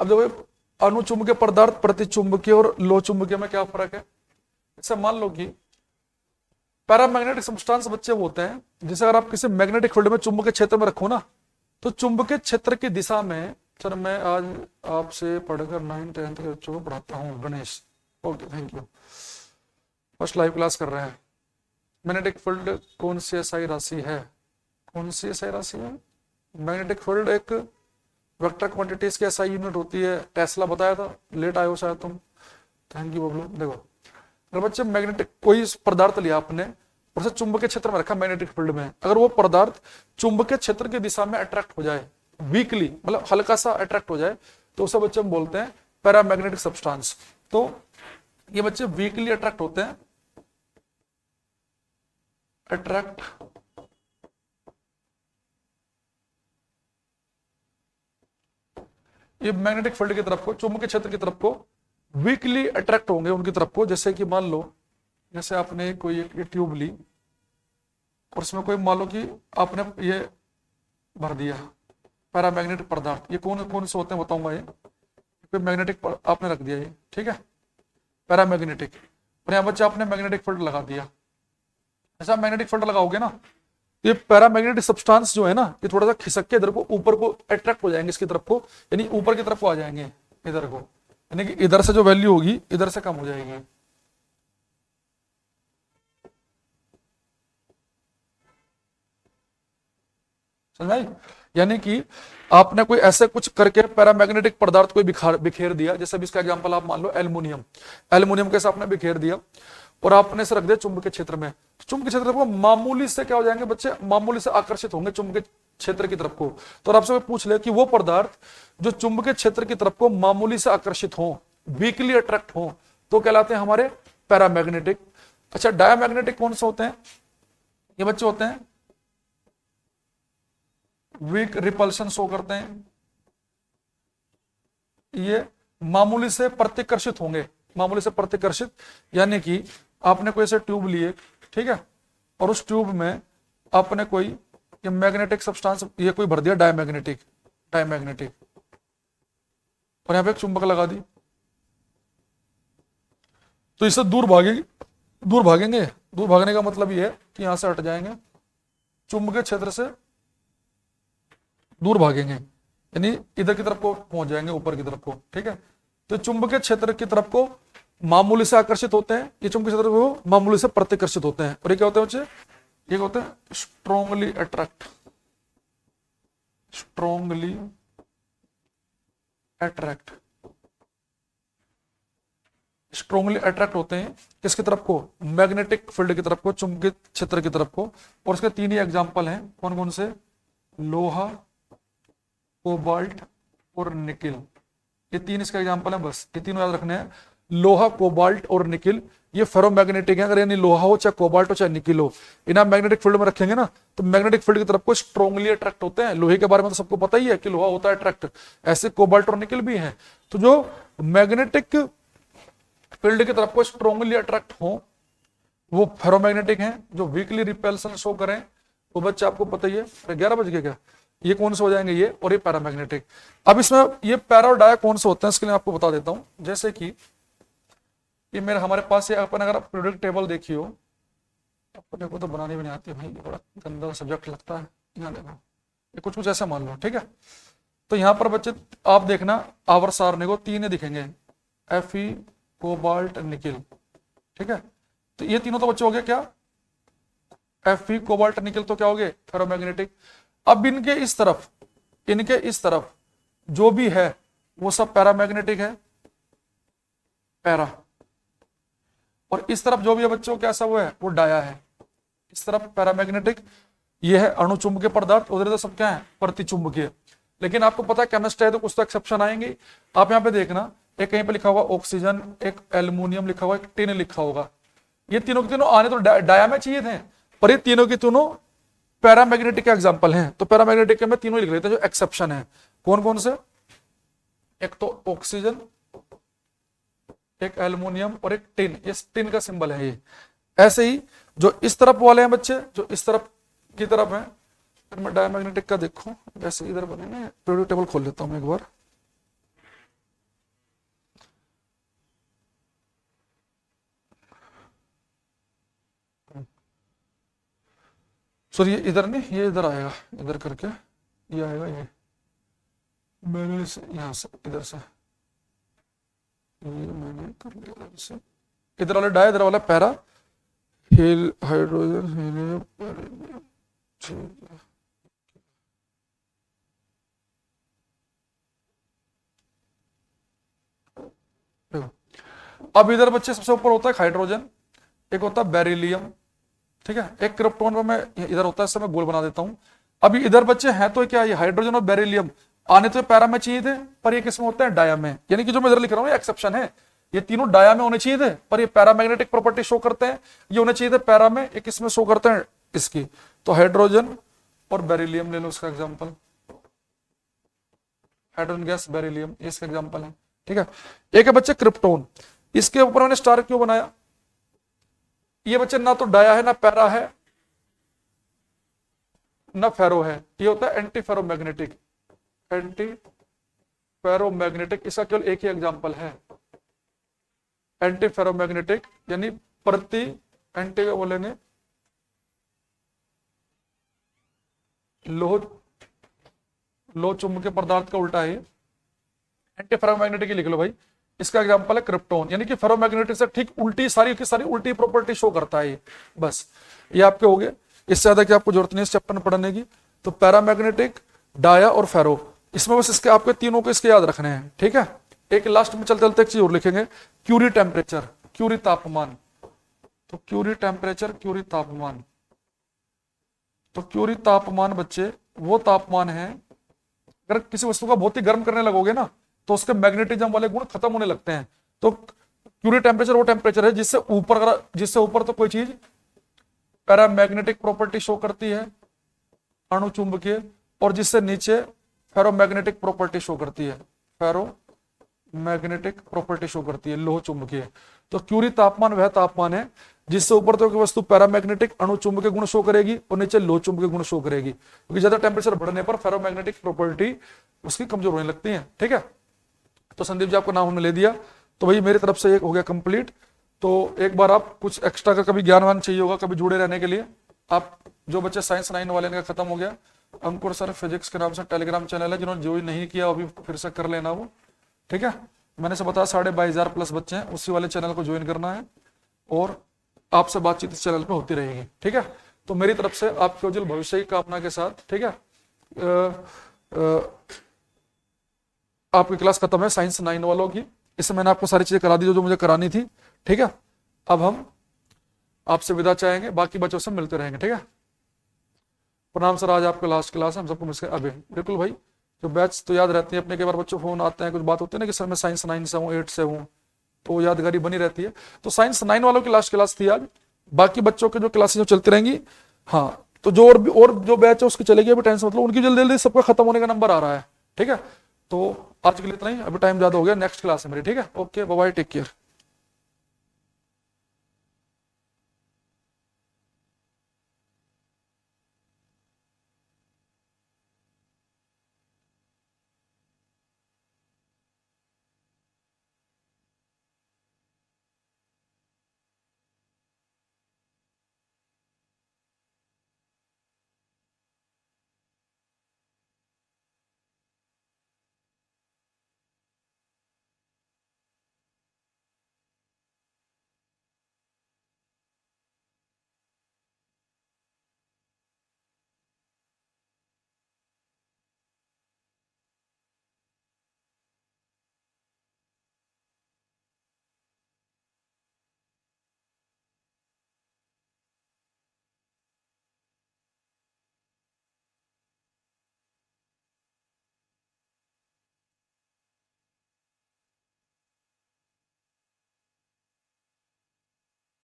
अब देखो, अणुचुंबकीय पदार्थ, प्रतिचुंबकीय और लोह चुंबकीय में क्या फर्क है। जैसे मान लो कि पैरामैग्नेटिक सब्सटेंस बच्चे होते हैं, जैसे अगर आप किसी मैग्नेटिक फील्ड में चुंबकीय क्षेत्र में रखो ना, तो चुंबकीय क्षेत्र की दिशा में, सर मैं आज आपसे पढ़कर 9th 10th के बच्चों को पढ़ाता हूँ, Ganesh, okay thank you, first live class कर रहे हैं। मैग्नेटिक फील्ड कौन सी एसआई राशि है, कौन सी एसआई राशि है। मैग्नेटिक फील्ड एक वेक्टर क्वांटिटीज की एसआई यूनिट होती है, टेस्ला बताया था, लेट आए हो शायद तुम, थैंक यू बबलू। देखो, अगर बच्चे मैग्नेटिक कोई पदार्थ लिया आपने और उसे चुंबकीय क्षेत्र में रखा मैग्नेटिक फील्ड में, अगर वो पदार्थ चुंबकीय क्षेत्र की दिशा में अट्रैक्ट हो जाए, वीकली मतलब हल्का सा अट्रैक्ट हो जाए, तो उसे बच्चे हम बोलते हैं पैरामैग्नेटिक सब्सटेंस। तो ये बच्चे वीकली अट्रैक्ट होते हैं, अट्रैक्ट ये मैग्नेटिक फील्ड की तरफ को, चुंबकीय क्षेत्र की तरफ को वीकली अट्रैक्ट होंगे उनकी तरफ को। जैसे कि मान लो, जैसे आपने कोई एक ट्यूब ली और उसमें कोई मान लो कि आपने ये भर दिया पैरामैग्नेटिक पदार्थ, ये कौन कौन से होते हैं बताऊंगा। ये कोई मैग्नेटिक आपने रख दिया, ये ठीक है पैरामैग्नेटिक, और यहाँ बच्चे आपने मैग्नेटिक फील्ड लगा दिया। ऐसा मैग्नेटिक फील्ड लगाओगे ना, ये पैरामैग्नेटिक सब्सटेंस जो है ना, ये थोड़ा सा खिसक के इधर को ऊपर को अट्रैक्ट हो जाएंगे, इसकी तरफ को, यानी ऊपर की तरफ को आ जाएंगे इधर को, यानी कि इधर से जो वैल्यू होगी इधर से कम हो जाएगी। समझ आई, यानी कि आपने कोई ऐसे कुछ करके पैरामैग्नेटिक पदार्थ कोई बिखेर दिया, जैसे भी इसका एग्जांपल आप मान लो एल्युमिनियम, एल्युमिनियम कैसे आपने बिखेर दिया और आपने इसे रख दिया चुंबकीय क्षेत्र में, चुंबकीय क्षेत्र को मामूली से क्या हो जाएंगे बच्चे, मामूली से आकर्षित होंगे चुंबकीय क्षेत्र की तरफ को। तो आपसे पूछ ले कि वो पदार्थ जो चुंबकीय क्षेत्र की तरफ को मामूली से आकर्षित हो, वीकली अट्रैक्ट हो, तो कहलाते हैं हमारे पैरामैग्नेटिक। अच्छा, डायमैग्नेटिक कौन से होते हैं, ये बच्चे होते हैं वीक रिपल्शन शो करते हैं, ये मामूली से प्रतिकर्षित होंगे, मामूली से प्रतिकर्षित, यानी कि आपने कोई ऐसे ट्यूब लिए, ठीक है, और उस ट्यूब में आपने कोई ये मैग्नेटिक सब्सटेंस ये कोई भर दिया डायमैग्नेटिक, डायमैग्नेटिक, और यहां पे एक चुंबक लगा दी, तो इससे दूर भागेंगे, दूर भागेंगे, दूर भागने का मतलब ये है कि यहां से हट जाएंगे, चुंबकीय क्षेत्र से दूर भागेंगे, यानी इधर की तरफ को पहुंच जाएंगे, ऊपर की तरफ को, ठीक है। तो चुंबकीय क्षेत्र की तरफ को मामूली से आकर्षित होते हैं, ये चुंबकीय क्षेत्र को मामूली से प्रतिकर्षित होते हैं, और ये क्या होते हैं बच्चे, ये होते हैं strongly attract, strongly attract, strongly attract होते हैं किसकी तरफ को, मैग्नेटिक फील्ड की तरफ को, चुंबकीय क्षेत्र की तरफ को। और इसके तीन ही एग्जांपल हैं, कौन कौन से, लोहा, कोबाल्ट और निकिल, ये तीन इसका एग्जांपल है, बस ये तीनों याद रखने हैं, लोहा, कोबाल्ट और निकिल, ये फेरोमैग्नेटिक है, अगर यानी लोहा हो चाहे कोबाल्ट हो चाहे निकिल हो, इन्हें आप मैग्नेटिक फील्ड में रखेंगे ना तो मैग्नेटिक फील्ड की तरफ को स्ट्रांगली अट्रैक्ट होते हैं। लोहे के बारे में तो सबको पता ही है कि लोहा होता है अट्रैक्ट, ऐसे कोबाल्ट और निकिल भी हैं। तो जो मैग्नेटिक फील्ड की तरफ को स्ट्रांगली अट्रैक्ट हो वो फेरोमैग्नेटिक हैं। जो वीकली रिपेल्सन शो करें वो बच्चे आपको पता ही है। 11 बज गए क्या, ये कौन से हो जाएंगे, ये और ये पैरामैग्नेटिक। अब इसमें ये पैरा और डाया कौन से होते हैं इसके लिए आपको बता देता हूं। जैसे कि ये मेरे हमारे पास ये अपन अगर पीरियोडिक टेबल देखियो, अपने को तो बनानी भी नहीं आती भाई, बड़ा गंदा सब्जेक्ट लगता है। यहाँ देखो ये कुछ ऐसा मान लो, ठीक है। तो यहाँ पर बच्चे आप देखना आवर सारणी को 3 दिखेंगे, Fe, कोबाल्ट, निकिल, ठीक है। तो ये तीनों तो बच्चे हो गए क्या, Fe, कोबाल्ट, निकिल, तो क्या हो गए फेरोमैग्नेटिक। अब इनके इस तरफ जो भी है वो सब पैरामैग्नेटिक है, पैरा। और इस तरफ जो भी है बच्चों कैसा वो है, वो डाया है। इस तरफ पैरामैग्नेटिक, ये है अणुचुंबकीय पदार्थ, उधर तो सब क्या है प्रतिचुंबकीय। लेकिन आपको पता है केमिस्ट्री है तो कुछ तो एक्सेप्शन आएंगे। आप यहाँ पे देखना, एक कहीं पे लिखा होगा ऑक्सीजन, एक एल्युमिनियम लिखा हुआ, एक टिन लिखा होगा। ये तीनों के तीनों आने तो डाया में चाहिए थे, पर ये तीनों के तीनों पैरामैग्नेटिक के एग्जाम्पल हैं। तो पैरामैग्नेटिक के में तीनों लिख लेते हैं जो एक्सेप्शन है। कौन कौन से, एक तो ऑक्सीजन, एक एल्युमिनियम और एक टिन, ये टिन का सिंबल है ये। ऐसे ही जो इस तरफ वाले हैं बच्चे, जो इस तरफ की तरफ है, मैं डायमैग्नेटिक का देखूं वैसे इधर बने ना, पीरियोडिक टेबल खोल लेता हूं एक बार। सॉरी ये इधर नहीं, ये इधर आएगा, इधर करके ये आएगा, ये मैंने यहां से इधर से ये मैंने कर लिया इधर से, इधर वाला डाया, इधर वाला पैरा, हाइड्रोजन, हीलियम, अब इधर बच्चे सबसे ऊपर होता है हाइड्रोजन, एक होता है बेरिलियम, ठीक है, एक क्रिप्टोन पर मैं इधर होता है, मैं गोल बना देता हूं। अभी इधर बच्चे हैं तो क्या, ये हाइड्रोजन और बेरिलियम आने तो पैरा में चाहिए थे, पर ये किसमें होते हैं, डाया में। यानी कि जो मैं इधर लिख रहा हूं ये एक्सेप्शन है, ये तीनों डाया में होने चाहिए थे, पर ये पैरामैग्नेटिक प्रॉपर्टी शो करते हैं, ये होने चाहिए थे पैरा में, ये किसमें शो करते हैं, इसकी। तो हाइड्रोजन और बेरिलियम ले लो इसका एग्जाम्पल, हाइड्रोजन गैस, बेरिलियम, इसका एग्जाम्पल है, ठीक है। एक है बच्चे क्रिप्टोन, इसके ऊपर मैंने स्टार क्यों बनाया, ये बच्चे ना तो डाया है, ना पैरा है, ना फेरो है, ये होता है एंटी फेरोमैग्नेटिक, एंटी फेरोमैग्नेटिक। इसका केवल एक ही एग्जांपल है, एंटी फेरोमैग्नेटिक, यानी प्रति, एंटी का बोलेंगे लोह चुंबकीय पदार्थ का उल्टा है, एंटी फेरोमैग्नेटिक लिख लो भाई। इसका एग्जांपल है क्रिप्टोन, यानी कि फेरोमैग्नेटिक से ठीक उल्टी, सारी की सारी उल्टी प्रॉपर्टी शो करता है ये। बस ये आपके हो गए, इससे ज्यादा की आपको जरूरत नहीं इस चैप्टर में पढ़ने की। तो पैरामैग्नेटिक, डाया और फेरो, इसमें बस इसके आपके तीनों को इसके याद रखने हैं, ठीक है। एक लास्ट में चलते चलते एक चीज और लिखेंगे, क्यूरी टेम्परेचर, क्यूरी तापमान। तो क्यूरी टेम्परेचर, क्यूरी तापमान, तो क्यूरी तापमान बच्चे वो तापमान है, अगर किसी वस्तु का बहुत ही गर्म करने लगोगे ना तो उसके मैग्नेटिज्म वाले गुण खत्म होने लगते हैं। तो क्यूरी टेम्परेचर वो टेम्परेचर है जिससे ऊपर तो कोई चीज पैरामैग्नेटिक प्रॉपर्टी शो करती है, अणु चुंबकीय, और जिससे नीचे फेरोमैग्नेटिक प्रॉपर्टी शो करती है, फेरोमैग्नेटिक प्रॉपर्टी शो करती है, लोह चुंबकीय। तो क्यूरी तापमान वह तापमान है जिससे ऊपर तो वस्तु पैरामैग्नेटिक अणु चुंबकीय गुण शो करेगी और नीचे लोह चुंबकीय गुण शो करेगी, क्योंकि ज्यादा टेम्परेचर बढ़ने पर फेरोमैग्नेटिक प्रॉपर्टी उसकी कमजोर होने लगती है, ठीक है। तो संदीप जी आपको नाम हमने ले दिया, तो भाई मेरी तरफ से एक हो गया कंप्लीट। तो एक बार आप कुछ एक्स्ट्रा का कभी ज्ञानवान चाहिए होगा कभी जुड़े रहने के लिए, आप जो बच्चे साइंस 9 वाले का खत्म हो गया, अंकुर सर फिजिक्स के नाम से टेलीग्राम चैनल है, जिन्होंने ज्वाइन नहीं किया अभी फिर से कर लेना वो, ठीक है। मैंने से बताया 22,500 प्लस बच्चे हैं, उसी वाले चैनल को ज्वाइन करना है और आपसे बातचीत इस चैनल पे होती रहेगी, ठीक है। तो मेरी तरफ से आपके उज्जवल भविष्य की कामना के साथ, ठीक है, आपकी क्लास खत्म है साइंस 9 वालों की। इससे मैंने आपको सारी चीजें करा दी जो मुझे करानी थी, ठीक है। अब हम आपसे विदा चाहेंगे, बाकी बच्चों से मिलते रहेंगे, ठीक है। प्रणाम सर, आज आपका लास्ट क्लास है, हम सबको मिस अभी बिल्कुल भाई, जो बैच तो याद रहती है अपने, कई बार बच्चों फोन आते हैं, कुछ बात होती है ना कि सर मैं साइंस 9 से हूँ, 8 से हूँ, तो यादगारी बनी रहती है। तो साइंस 9 वालों की लास्ट क्लास थी आज, बाकी बच्चों के जो क्लासेस जो चलती रहेंगी। हाँ, तो जो और जो बैच है उसकी चलेगी अभी टेंशन, मतलब उनकी जल्दी जल्दी सबका खत्म होने का नंबर आ रहा है। ठीक है, तो आज के लिए इतना ही, अभी टाइम ज्यादा हो गया, नेक्स्ट क्लास है मेरी। ठीक है, okay bye bye, take care.